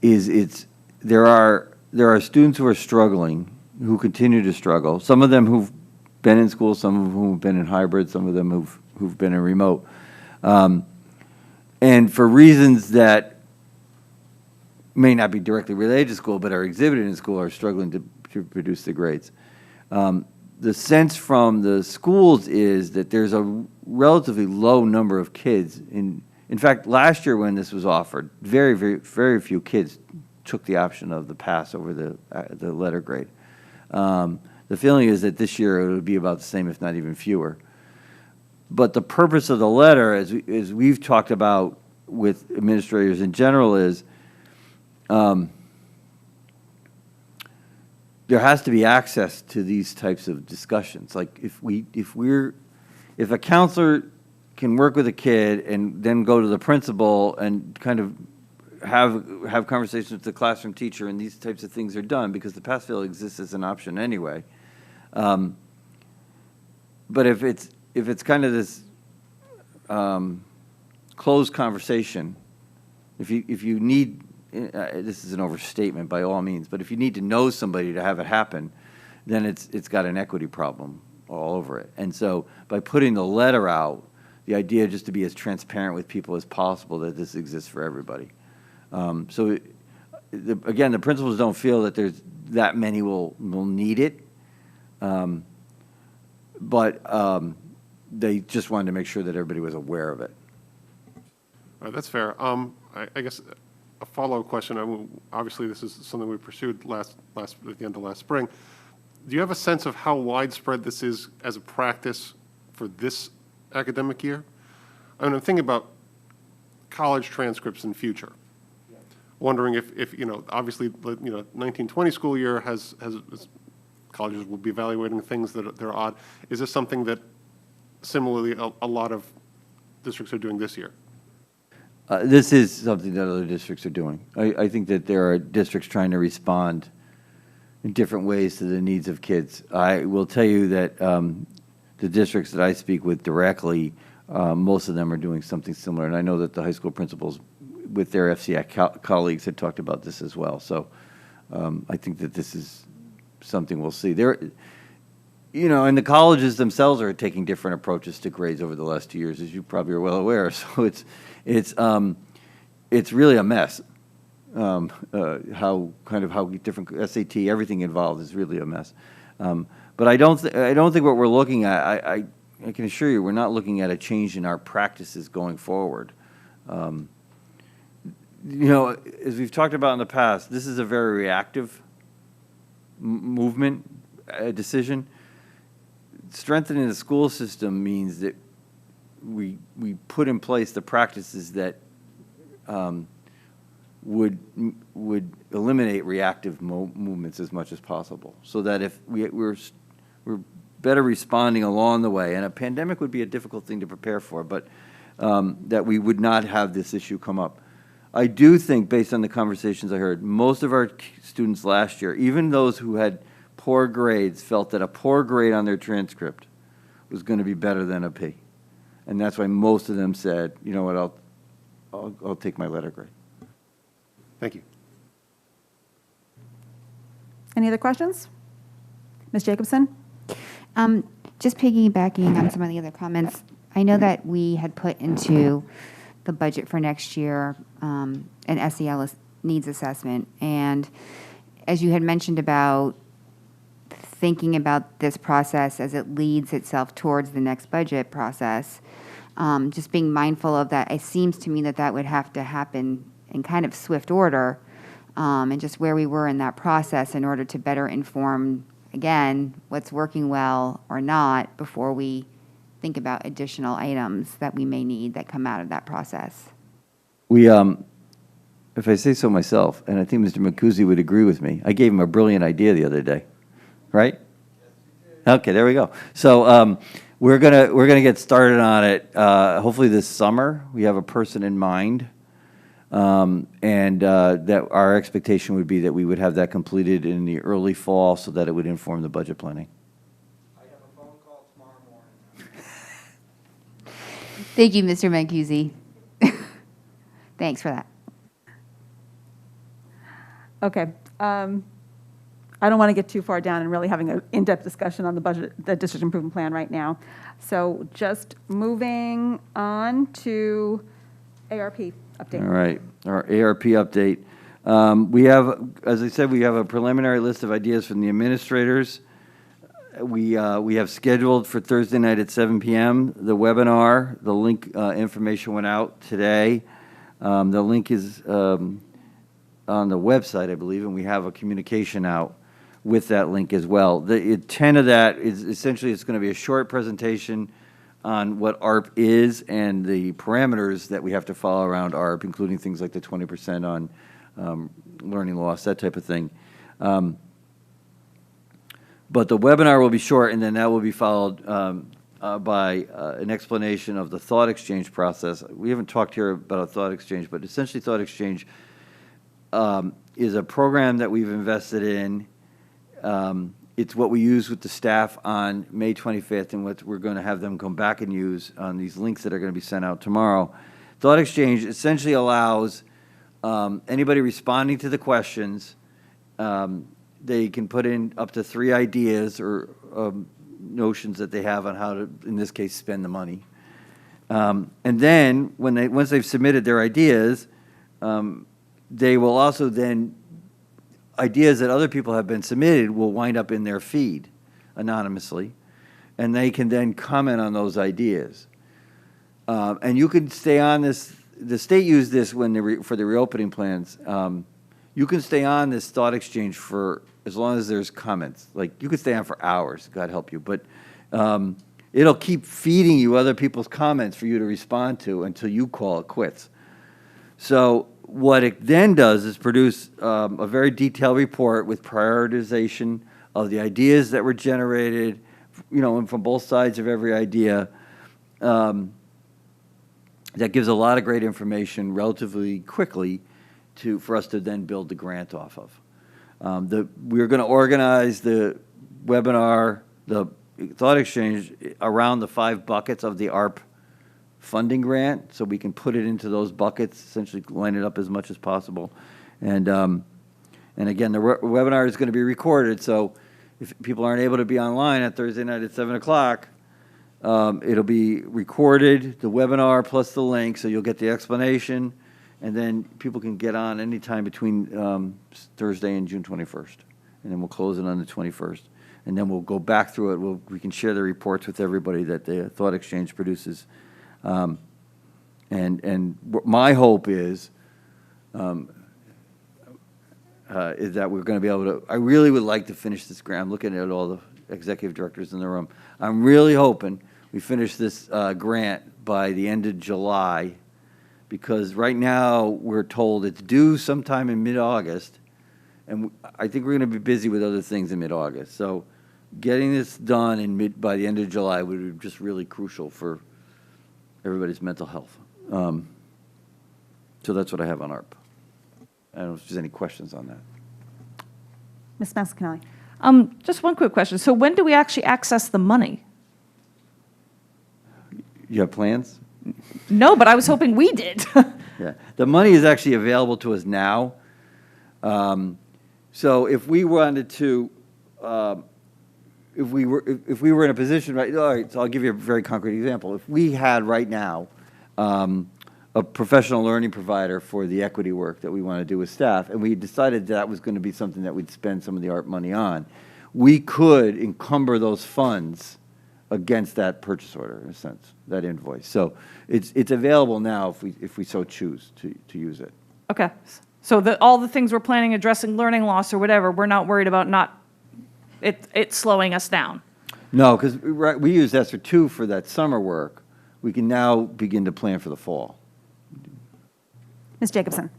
is there are students who are struggling, who continue to struggle. Some of them who've been in school, some of whom have been in hybrid, some of them who've been in remote, and for reasons that may not be directly related to school, but are exhibited in school, are struggling to produce the grades. The sense from the schools is that there's a relatively low number of kids. In fact, last year when this was offered, very, very, very few kids took the option of the pass over the letter grade. The feeling is that this year it would be about the same, if not even fewer. But the purpose of the letter, as we've talked about with administrators in general, is there has to be access to these types of discussions. Like if a counselor can work with a kid and then go to the principal and kind of have conversations with the classroom teacher, and these types of things are done because the pass-fail exists as an option anyway. But if it's kind of this closed conversation, if you need, this is an overstatement by all means, but if you need to know somebody to have it happen, then it's got an equity problem all over it. And so by putting the letter out, the idea just to be as transparent with people as possible that this exists for everybody. Again, the principals don't feel that there's that many will need it, but they just wanted to make sure that everybody was aware of it. All right, that's fair. I guess a follow-up question. I mean, obviously, this is something we pursued at the end of last spring. Do you have a sense of how widespread this is as a practice for this academic year? I mean, I'm thinking about college transcripts in future. Wondering if obviously, 1920 school year has colleges will be evaluating things that are odd. Is this something that similarly a lot of districts are doing this year? This is something that other districts are doing. I think that there are districts trying to respond in different ways to the needs of kids. I will tell you that the districts that I speak with directly, most of them are doing something similar, and I know that the high school principals with their FCI colleagues had talked about this as well. So I think that this is something we'll see. And the colleges themselves are taking different approaches to grades over the last 2 years, as you probably are well aware. So it's really a mess. How different SAT, everything involved is really a mess. But I don't think what we're looking at. I can assure you, we're not looking at a change in our practices going forward. As we've talked about in the past, this is a very reactive movement, decision. Strengthening the school system means that we put in place the practices that would eliminate reactive movements as much as possible, so that if we're better responding along the way, and a pandemic would be a difficult thing to prepare for, but that we would not have this issue come up. I do think, based on the conversations I heard, most of our students last year, even those who had poor grades, felt that a poor grade on their transcript was going to be better than a P. And that's why most of them said, you know what, I'll take my letter grade. Thank you. Any other questions? Ms. Jacobson? Just piggybacking on some of the other comments, I know that we had put into the budget for next year an SEL needs assessment. And as you had mentioned about thinking about this process as it leads itself towards the next budget process, just being mindful of that, it seems to me that that would have to happen in kind of swift order, and just where we were in that process in order to better inform, again, what's working well or not before we think about additional items that we may need that come out of that process. We, if I say so myself, and I think Mr. Mancusi would agree with me, I gave him a brilliant idea the other day, right? Okay, there we go. So we're gonna get started on it. Hopefully this summer. We have a person in mind, and that our expectation would be that we would have that completed in the early fall, so that it would inform the budget planning. I have a phone call tomorrow morning. Thank you, Mr. Mancusi. Thanks for that. Okay. I don't want to get too far down and really having an in-depth discussion on the budget, the district improvement plan right now. So just moving on to ARP update. All right, our ARP update. We have, as I said, we have a preliminary list of ideas from the administrators. We have scheduled for Thursday night at 7 p.m. the webinar. The link information went out today. The link is on the website, I believe, and we have a communication out with that link as well. The intent of that is essentially it's going to be a short presentation on what ARP is and the parameters that we have to follow around ARP, including things like the 20% on learning loss, that type of thing. But the webinar will be short, and then that will be followed by an explanation of the thought exchange process. We haven't talked here about a thought exchange, but essentially thought exchange is a program that we've invested in. It's what we use with the staff on May 25th, and what we're going to have them come back and use on these links that are going to be sent out tomorrow. Thought exchange essentially allows anybody responding to the questions, they can put in up to 3 ideas or notions that they have on how to, in this case, spend the money. And then, once they've submitted their ideas, they will also then, ideas that other people have been submitted will wind up in their feed anonymously, and they can then comment on those ideas. And you can stay on this, the state used this when for the reopening plans. You can stay on this thought exchange for as long as there's comments. Like, you could stay on for hours, God help you, but it'll keep feeding you other people's comments for you to respond to until you call it quits. So what it then does is produce a very detailed report with prioritization of the ideas that were generated, and from both sides of every idea. That gives a lot of great information relatively quickly for us to then build the grant off of. We're going to organize the webinar, the thought exchange, around the 5 buckets of the ARP funding grant, so we can put it into those buckets, essentially line it up as much as possible. And again, the webinar is going to be recorded, so if people aren't able to be online at Thursday night at 7 o'clock, it'll be recorded, the webinar plus the link, so you'll get the explanation, and then people can get on anytime between Thursday and June 21st. And then we'll close it on the 21st. And then we'll go back through it. We can share the reports with everybody that the Thought Exchange produces. My hope is that we're going to be able to, I really would like to finish this grant. I'm looking at all the executive directors in the room. I'm really hoping we finish this grant by the end of July, because right now we're told it's due sometime in mid-August, and I think we're going to be busy with other things in mid-August. So getting this done by the end of July would be just really crucial for everybody's mental health. So that's what I have on ARP. I don't know if there's any questions on that. Ms. Mascanelli? Just one quick question. So when do we actually access the money? You have plans? No, but I was hoping we did. Yeah, the money is actually available to us now. So if we wanted to, if we were in a position, right, all right, so I'll give you a very concrete example. If we had right now a professional learning provider for the equity work that we want to do with staff, and we decided that was going to be something that we'd spend some of the ARP money on, we could encumber those funds against that purchase order, in a sense, that invoice. So it's available now if we so choose to use it. Okay. So all the things we're planning, addressing learning loss or whatever, we're not worried about it slowing us down. No, because we used ESSER 2 for that summer work. We can now begin to plan for the fall. Ms. Jacobson?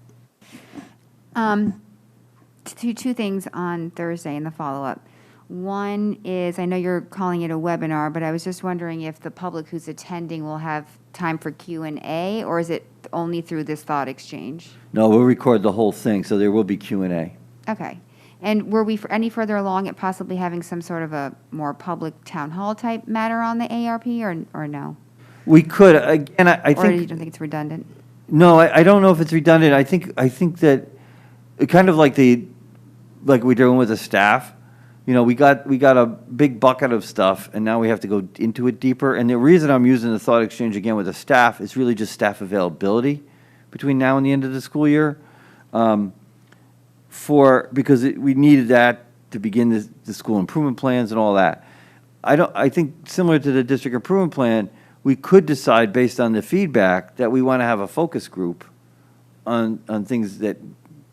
Two things on Thursday in the follow-up. One is, I know you're calling it a webinar, but I was just wondering if the public who's attending will have time for Q&A, or is it only through this thought exchange? No, we'll record the whole thing, so there will be Q&A. Okay. And were we any further along at possibly having some sort of a more public town hall type matter on the ARP, or no? We could, again, I Or think... you don't think it's redundant? No, I don't know if it's redundant. I think that, kind of like we're doing with the staff, you know, we got a big bucket of stuff, and now we have to go into it deeper. And the reason I'm using the thought exchange again with the staff is really just staff availability between now and the end of the school year, because we needed that to begin the school improvement plans and all that. I think similar to the district improvement plan, we could decide based on the feedback that we want to have a focus group on things that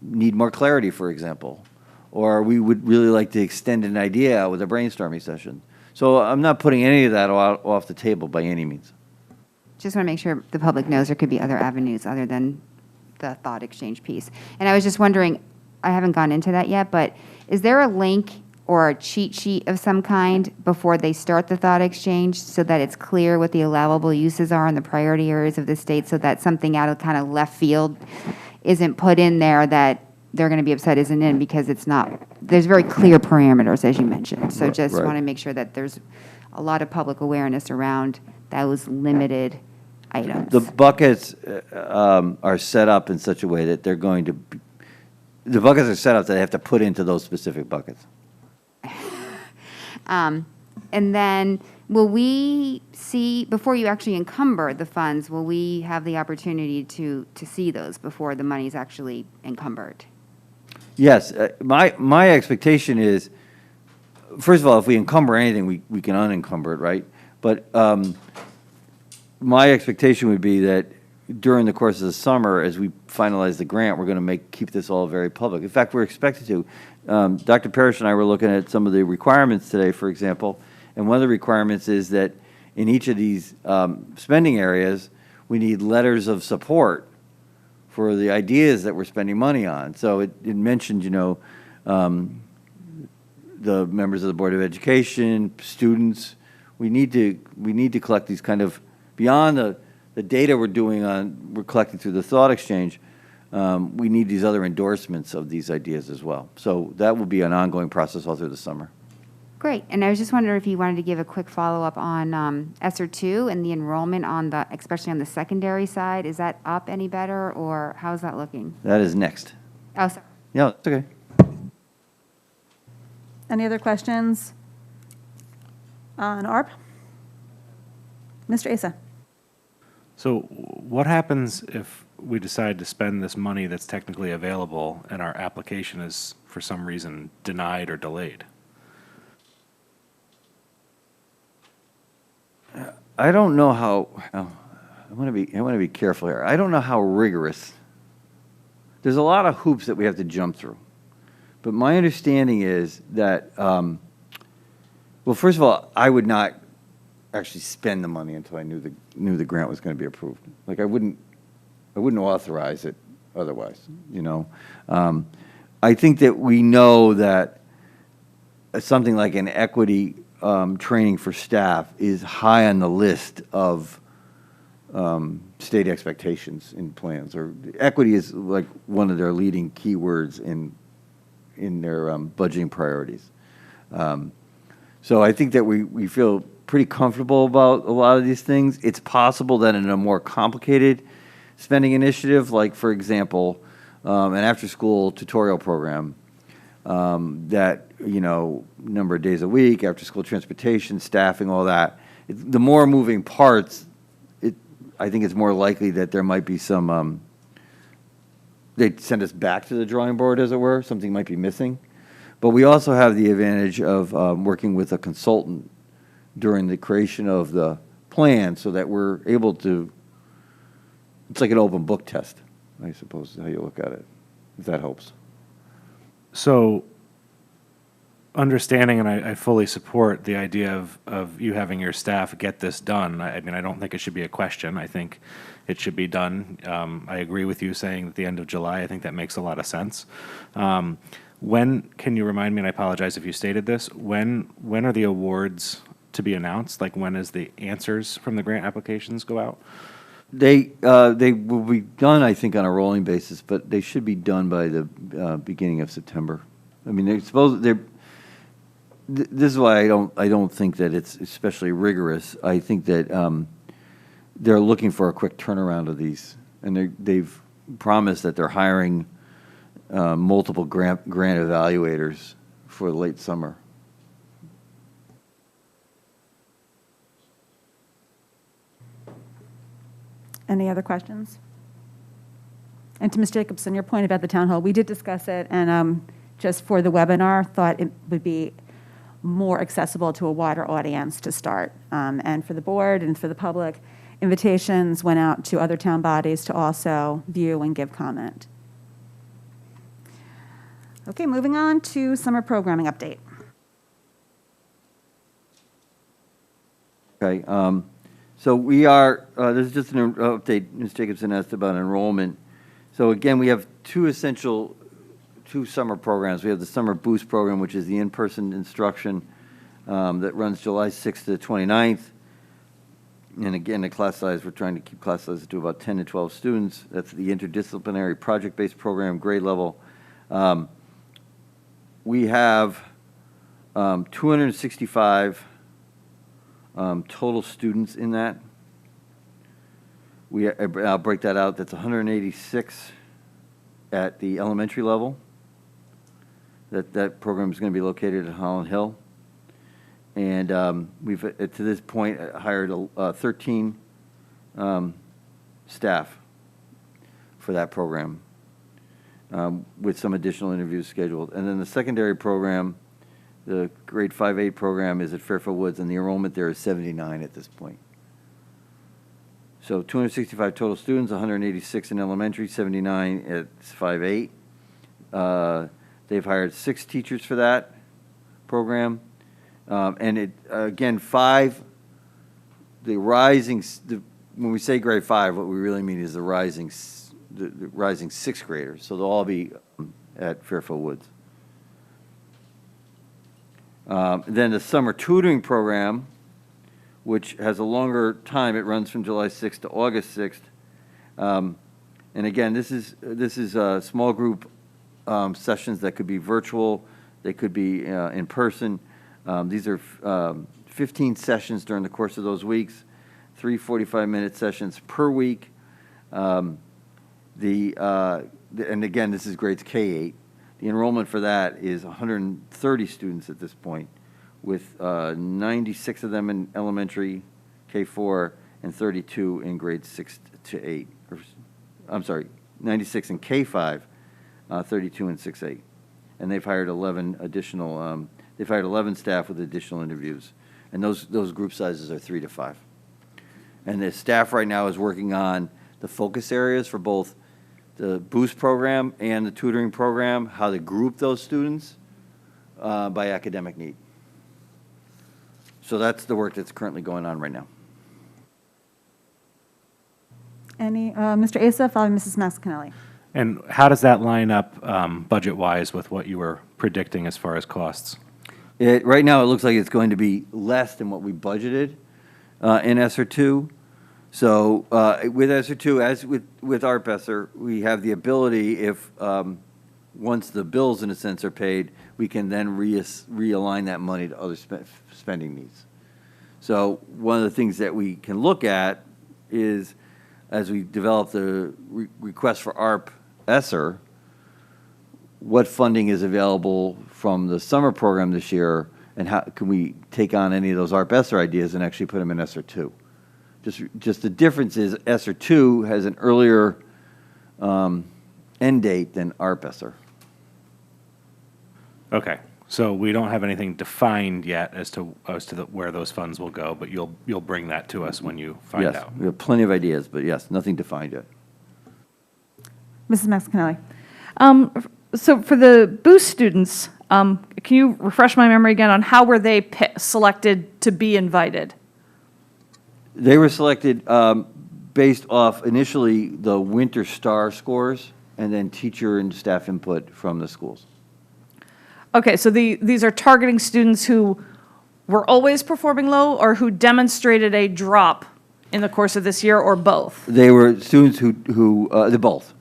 need more clarity, for example. Or we would really like to extend an idea out with a brainstorming session. So I'm not putting any of that off the table by any means. Just want to make sure the public knows there could be other avenues other than the thought exchange piece. And I was just wondering, I haven't gone into that yet, but is there a link or a cheat sheet of some kind before they start the thought exchange so that it's clear what the allowable uses are in the priority areas of the state, so that something out of kind of left field isn't put in there that they're going to be upset isn't in, because it's not, there's very clear parameters, as you mentioned. So just Right. want to make sure that there's a lot of public awareness around those limited items. The buckets are set up in such a way that they're going to be, the buckets are set up that they have to put into those specific buckets. And then, will we see, before you actually encumber the funds, will we have the opportunity to see those before the money's actually encumbered? Yes, my expectation is, first of all, if we encumber anything, we can unencumber it, right? But my expectation would be that during the course of the summer, as we finalize the grant, we're going to keep this all very public. In fact, we're expected to. Dr. Parrish and I were looking at some of the requirements today, for example, and one of the requirements is that in each of these spending areas, we need letters of support for the ideas that we're spending money on. So it mentioned, you know, the members of the Board of Education, students. We need to collect these kind of, beyond the data we're collecting through the thought exchange, we need these other endorsements of these ideas as well. So that will be an ongoing process all through the summer. Great. And I was just wondering if you wanted to give a quick follow-up on ESSER 2 and the enrollment especially on the secondary side. Is that up any better, or how's that looking? That is next. Oh, sorry. Yeah, it's okay. Any other questions on ARP? Mr. Asa? So what happens if we decide to spend this money that's technically available and our application is for some reason denied or delayed? I don't know how, I want to be careful here. I don't know how rigorous. There's a lot of hoops that we have to jump through. But my understanding is that, well, first of all, I would not actually spend the money until I knew the grant was going to be approved. Like I wouldn't authorize it otherwise, you know. I think that we know that something like an equity training for staff is high on the list of state expectations in plans. Or equity is like one of their leading keywords in their budgeting priorities. So I think that we feel pretty comfortable about a lot of these things. It's possible that in a more complicated spending initiative, like for example, an after-school tutorial program, that, you know, number of days a week, after-school transportation, staffing, all that, the more moving parts, I think it's more likely that there might be some, they'd send us back to the drawing board, as it were. Something might be missing. But we also have the advantage of working with a consultant during the creation of the plan so that we're able to, it's like an open book test, I suppose is how you look at it, if that helps. So understanding, and I fully support the idea of you having your staff get this done. I mean, I don't think it should be a question. I think it should be done. I agree with you saying at the end of July. I think that makes a lot of sense. When, can you remind me, and I apologize if you stated this, when are the awards to be announced? Like when is the answers from the grant applications go out? They will be done, I think, on a rolling basis, but they should be done by the beginning of September. I mean, this is why I don't think that it's especially rigorous. I think that they're looking for a quick turnaround of these, and they've promised that they're hiring multiple grant evaluators for late summer. Any other questions? And to Ms. Jacobson, your point about the town hall, we did discuss it, and just for the webinar, thought it would be more accessible to a wider audience to start. And for the board and for the public, invitations went out to other town bodies to also view and give comment. Okay, moving on to summer programming update. Okay, so we are, this is just an update Ms. Jacobson asked about enrollment. So again, we have two summer programs. We have the Summer Boost program, which is the in-person instruction that runs July 6th to the 29th. And again, the class size, we're trying to keep class sizes to about 10 to 12 students. That's the interdisciplinary project-based program, grade level. We have 265 total students in that. I'll break that out. That's 186 at the elementary level. That program is going to be located at Holland Hill. And we've, to this point, hired 13 staff for that program, with some additional interviews scheduled. And then the secondary program, the grade 5-8 program, is at Fairfield Woods, and the enrollment there is 79 at this point. So 265 total students, 186 in elementary, 79 at 5-8. They've hired 6 teachers for that program. And it, again, when we say grade 5, what we really mean is the rising 6th graders. So they'll all be at Fairfield Woods. Then the summer tutoring program, which has a longer time. It runs from July 6th to August 6th. And again, this is small group sessions that could be virtual, they could be in person. These are 15 sessions during the course of those weeks, 3 45-minute sessions per week. And again, this is grades K-8. The enrollment for that is 130 students at this point, with 96 of them in elementary, K4, and 32 in grades 6 to 8. I'm sorry, 96 in K5, 32 in 6-8. And they've hired 11 additional, they've hired 11 staff with additional interviews. And those group sizes are 3 to 5. And the staff right now is working on the focus areas for both the Boost program and the tutoring program, how to group those students by academic need. So that's the work that's currently going on right now. Any, Mr. Asa, followed by Mrs. Mascanelli. And how does that line up budget-wise with what you were predicting as far as costs? Right now, it looks like it's going to be less than what we budgeted in ESSER 2. So with ESSER 2, as with ARP ESSER, we have the ability, if once the bills, in a sense, are paid, we can then realign that money to other spending needs. So one of the things that we can look at is, as we develop the request for ARP ESSER, what funding is available from the summer program this year, and how can we take on any of those ARP ESSER ideas and actually put them in ESSER 2? Just the difference is ESSER 2 has an earlier end date than ARP ESSER. Okay, so we don't have anything defined yet as to where those funds will go, but you'll bring that to us when you find out. Yes, we have plenty of ideas, but yes, nothing defined yet. Mrs. Mascanelli. So for the Boost students, can you refresh my memory again on how were they selected to be invited? They were selected based off initially the winter star scores and then teacher and staff input from the schools. Okay, so these are targeting students who were always performing low or who demonstrated a drop in the course of this year, or both? They were students who they're both.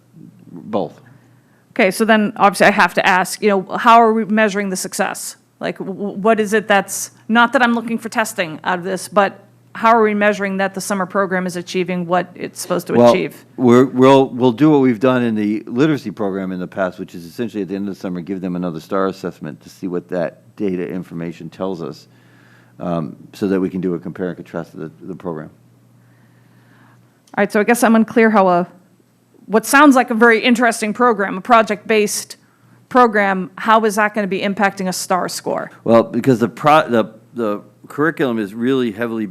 Okay, so then obviously I have to ask, how are we measuring the success? Like, what is it that's, not that I'm looking for testing out of this, but how are we measuring that the summer program is achieving what it's supposed to achieve? We'll do what we've done in the literacy program in the past, which is essentially at the end of the summer, give them another STAR assessment to see what that data information tells us, so that we can do a compare and contrast of the program. All right, so I guess I'm unclear how what sounds like a very interesting program, a project-based program, how is that going to be impacting a STAR score? Well, because the curriculum is really heavily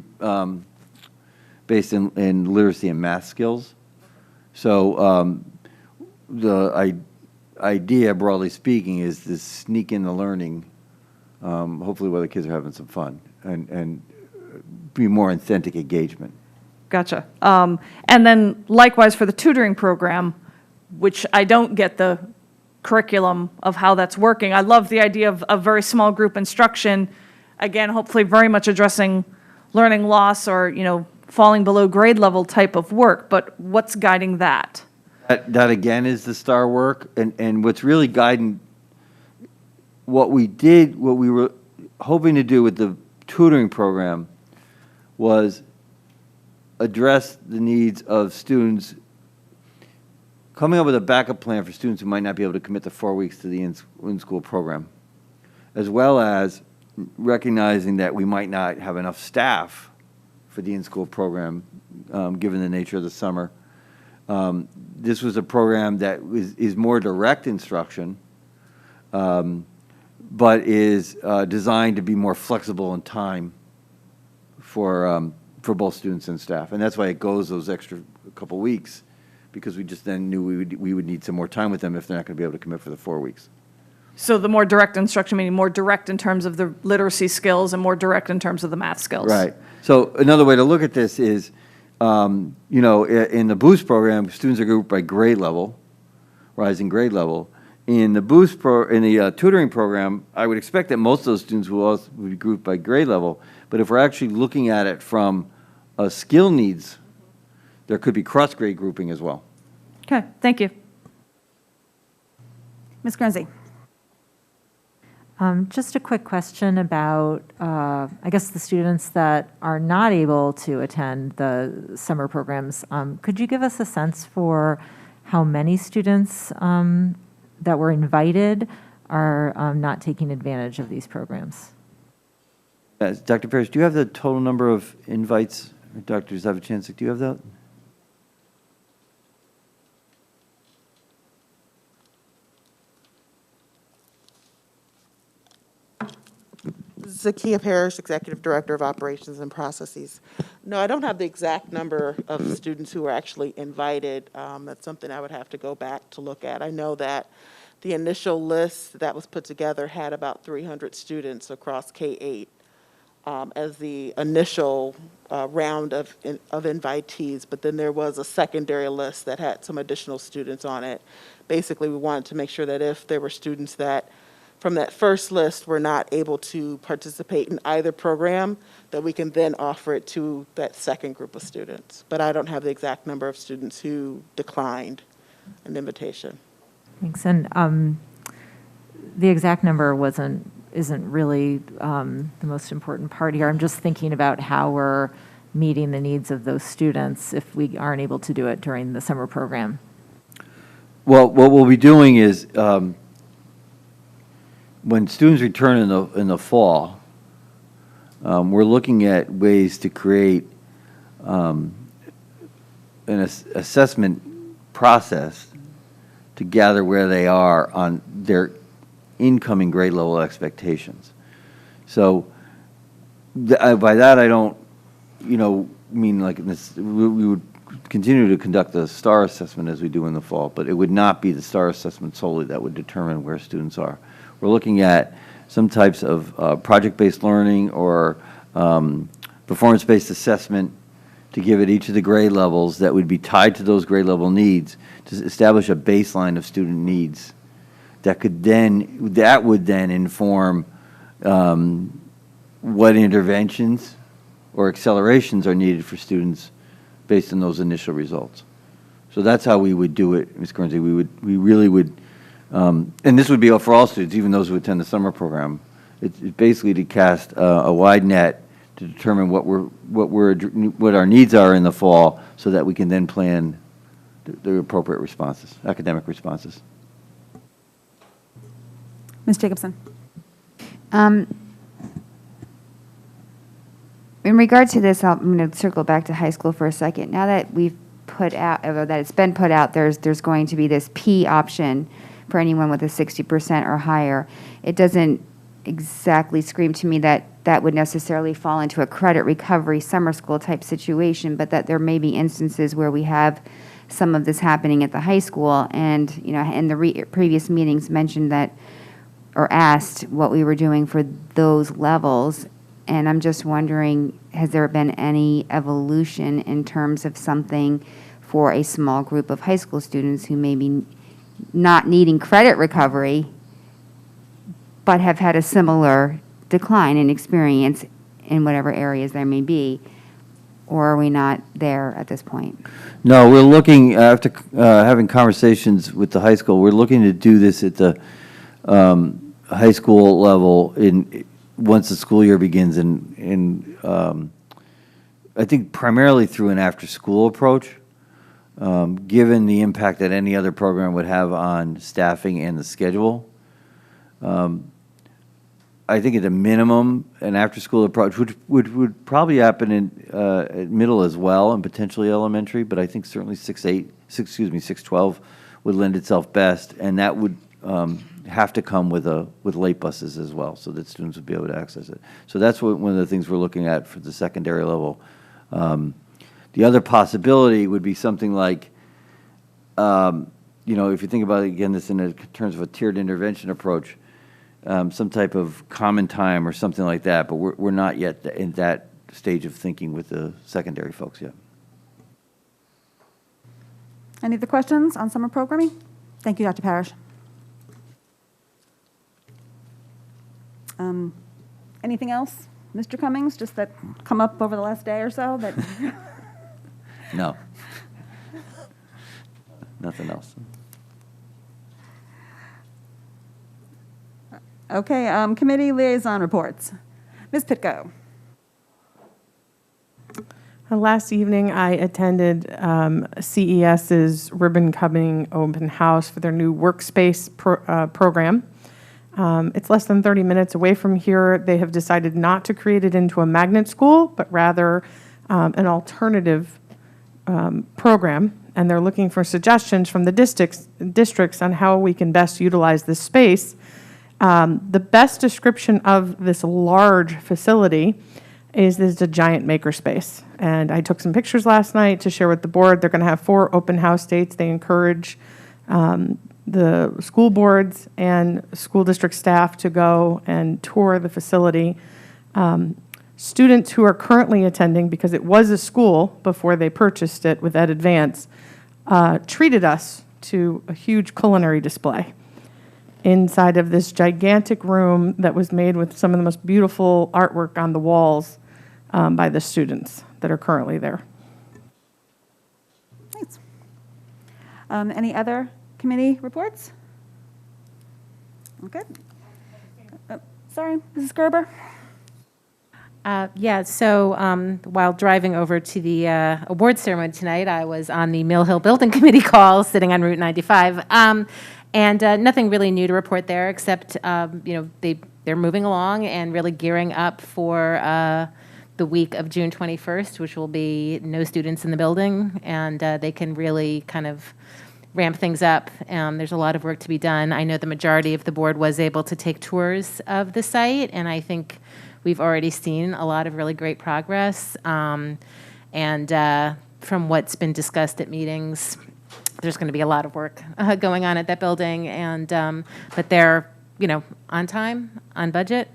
based in literacy and math skills. So the idea, broadly speaking, is to sneak in the learning, hopefully while the kids are having some fun, and be more authentic engagement. Gotcha. And then likewise for the tutoring program, which I don't get the curriculum of how that's working. I love the idea of a very small group instruction, again, hopefully very much addressing learning loss or, falling below grade level type of work, but what's guiding that? That again is the STAR work, and what's really guiding what we were hoping to do with the tutoring program was address the needs of students, coming up with a backup plan for students who might not be able to commit to 4 weeks to the in-school program, as well as recognizing that we might not have enough staff for the in-school program, given the nature of the summer. This was a program that is more direct instruction, but is designed to be more flexible in time for both students and staff. And that's why it goes those extra couple weeks, because we just then knew we would need some more time with them if they're not going to be able to commit for the 4 weeks. So the more direct instruction, meaning more direct in terms of the literacy skills and more direct in terms of the math skills. Right. So another way to look at this is, in the Boost program, students are grouped by grade level, rising grade level. In the tutoring program, I would expect that most of those students will also be grouped by grade level. But if we're actually looking at it from skill needs, there could be cross-grade grouping as well. Okay, thank you. Ms. Guernsey. Just a quick question about, I guess, the students that are not able to attend the summer programs. Could you give us a sense for how many students that were invited are not taking advantage of these programs. Dr. Parrish, do you have the total number of invites? Or Dr. Zavachanczyk, do you have that? Zakia Parrish, Executive Director of Operations and Processes. No, I don't have the exact number of students who were actually invited. That's something I would have to go back to look at. I know that the initial list that was put together had about 300 students across K-8 as the initial round of invitees, but then there was a secondary list that had some additional students on it. Basically, we wanted to make sure that if there were students that from that first list were not able to participate in either program, that we can then offer it to that second group of students. But I don't have the exact number of students who declined an invitation. Thanks. And the exact number isn't really the most important part here. I'm just thinking about how we're meeting the needs of those students if we aren't able to do it during the summer program. Well, what we'll be doing is when students return in the fall, we're looking at ways to create an assessment process to gather where they are on their incoming grade level expectations. So by that I don't, mean like this. We would continue to conduct the STAR assessment as we do in the fall, but it would not be the STAR assessment solely that would determine where students are. We're looking at some types of project-based learning or performance-based assessment to give at each of the grade levels that would be tied to those grade level needs to establish a baseline of student needs that would then inform what interventions or accelerations are needed for students based on those initial results. So that's how we would do it, Ms. Guernsey. We really would. And this would be for all students, even those who attend the summer program. It's basically to cast a wide net to determine what our needs are in the fall, so that we can then plan the appropriate responses, academic responses. Ms. Jacobson. In regard to this, I'm going to circle back to high school for a second. Now that we've put out, or that it's been put out, there's going to be this P option for anyone with a 60% or higher. It doesn't exactly scream to me that that would necessarily fall into a credit recovery summer school type situation, but that there may be instances where we have some of this happening at the high school. And, in the previous meetings mentioned that, or asked what we were doing for those levels. And I'm just wondering, has there been any evolution in terms of something for a small group of high school students who may be not needing credit recovery, but have had a similar decline in experience in whatever areas there may be? Or are we not there at this point? No, we're looking, after having conversations with the high school, we're looking to do this at the high school level once the school year begins, and I think primarily through an after-school approach, given the impact that any other program would have on staffing and the schedule. I think at a minimum, an after-school approach, which would probably happen at middle as well and potentially elementary, but I think certainly 612 would lend itself best, and that would have to come with late buses as well, so that students would be able to access it. So that's one of the things we're looking at for the secondary level. The other possibility would be something like, if you think about it, again, this in terms of a tiered intervention approach, some type of common time or something like that, but we're not yet in that stage of thinking with the secondary folks yet. Any other questions on summer programming? Thank you, Dr. Parrish. Anything else, Mr. Cummings, just that come up over the last day or so? That No. Nothing else. Okay, committee liaison reports. Ms. Pitko. Last evening, I attended CES's ribbon-cutting open house for their new workspace program. It's less than 30 minutes away from here. They have decided not to create it into a magnet school, but rather an alternative program, and they're looking for suggestions from the districts on how we can best utilize this space. The best description of this large facility is there's a giant makerspace. And I took some pictures last night to share with the board. They're going to have 4 open house dates. They encourage the school boards and school district staff to go and tour the facility. Students who are currently attending, because it was a school before they purchased it with Ed Advance, treated us to a huge culinary display inside of this gigantic room that was made with some of the most beautiful artwork on the walls by the students that are currently there. Thanks. Any other committee reports? Okay. Sorry, Mrs. Gerber. Yeah, so while driving over to the award ceremony tonight, I was on the Mill Hill Building Committee call sitting on Route 95. And nothing really new to report there, except they're moving along and really gearing up for the week of June 21st, which will be no students in the building, and they can really kind of ramp things up. There's a lot of work to be done. I know the majority of the board was able to take tours of the site, and I think we've already seen a lot of really great progress. From what's been discussed at meetings, there's going to be a lot of work going on at that building, but they're, on time, on budget.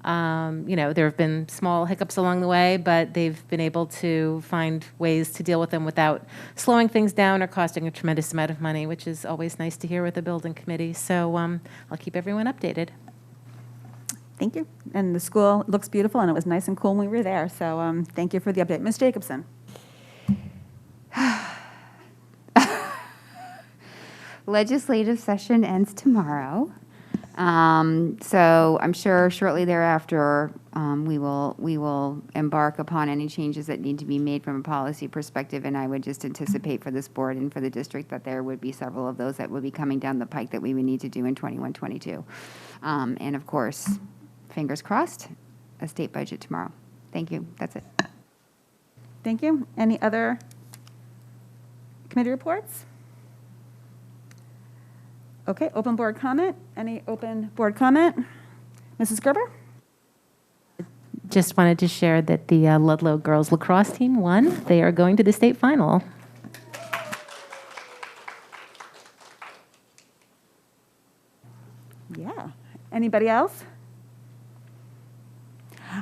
There have been small hiccups along the way, but they've been able to find ways to deal with them without slowing things down or costing a tremendous amount of money, which is always nice to hear with the building committee. So I'll keep everyone updated. Thank you. And the school looks beautiful, and it was nice and cool when we were there. So thank you for the update. Ms. Jacobson. Legislative session ends tomorrow. So I'm sure shortly thereafter, we will embark upon any changes that need to be made from a policy perspective, and I would just anticipate for this board and for the district that there would be several of those that would be coming down the pike that we would need to do in 21-22. And of course, fingers crossed, a state budget tomorrow. Thank you. That's it. Thank you. Any other committee reports? Okay, open board comment. Any open board comment? Mrs. Gerber? Just wanted to share that the Ludlow girls lacrosse team won. They are going to the state final. Yeah. Anybody else?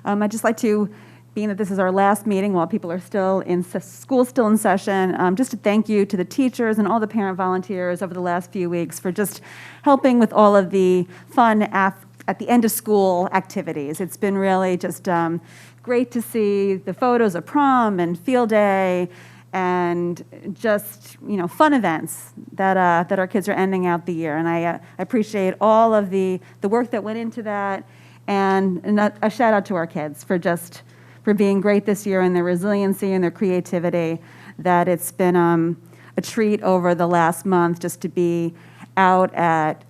I'd just like to, being that this is our last meeting while people are still in school, still in session, just to thank you to the teachers and all the parent volunteers over the last few weeks for just helping with all of the fun at the end of school activities. It's been really just great to see the photos of prom and field day and just fun events that our kids are ending out the year. And I appreciate all of the work that went into that, and a shout out to our kids for being great this year and their resiliency and their creativity, that it's been a treat over the last month just to be out at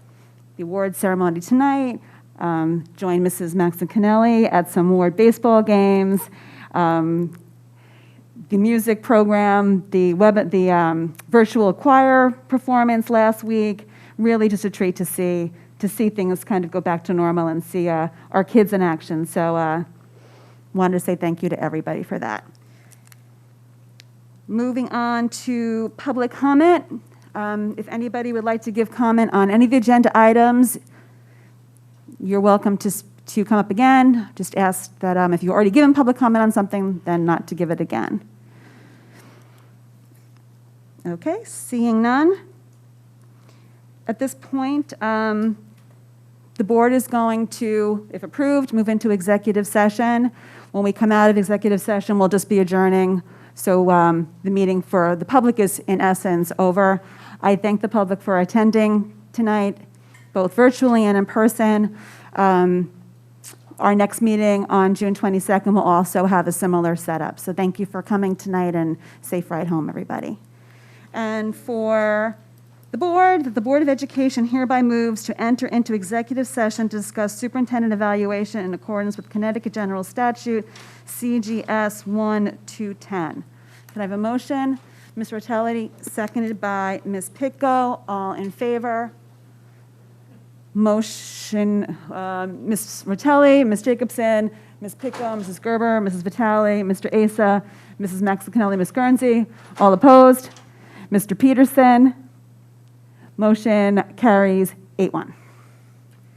the award ceremony tonight, join Mrs. Maxon Canelli at some award baseball games, the music program, the virtual choir performance last week. Really just a treat to see things kind of go back to normal and see our kids in action. So wanted to say thank you to everybody for that. Moving on to public comment. If anybody would like to give comment on any of the agenda items, you're welcome to come up again. Just ask that if you've already given public comment on something, then not to give it again. Okay, seeing none. At this point, the board is going to, if approved, move into executive session. When we come out of executive session, we'll just be adjourning. So the meeting for the public is, in essence, over. I thank the public for attending tonight, both virtually and in person. Our next meeting on June 22nd will also have a similar setup. So thank you for coming tonight, and safe ride home, everybody. And for the Board of Education hereby moves to enter into executive session to discuss superintendent evaluation in accordance with Connecticut General Statute CGS 1-210. Can I have a motion? Ms. Rotelli, seconded by Ms. Pitko. All in favor? Motion, Ms. Rotelli, Ms. Jacobson, Ms. Pitko, Mrs. Gerber, Mrs. Vitale, Mr. Asa, Mrs. Maxicanelli, Ms. Guernsey. All opposed? Mr. Peterson. Motion carries 8-1.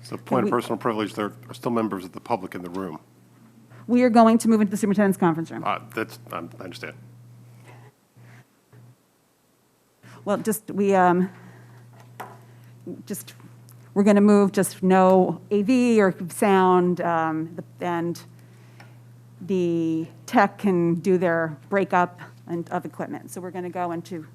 So point of personal privilege, there are still members of the public in the room. We are going to move into the superintendent's conference room. I understand. Well, we're going to move, just no AV or sound, and the tech can do their breakup of equipment. So we're going to go into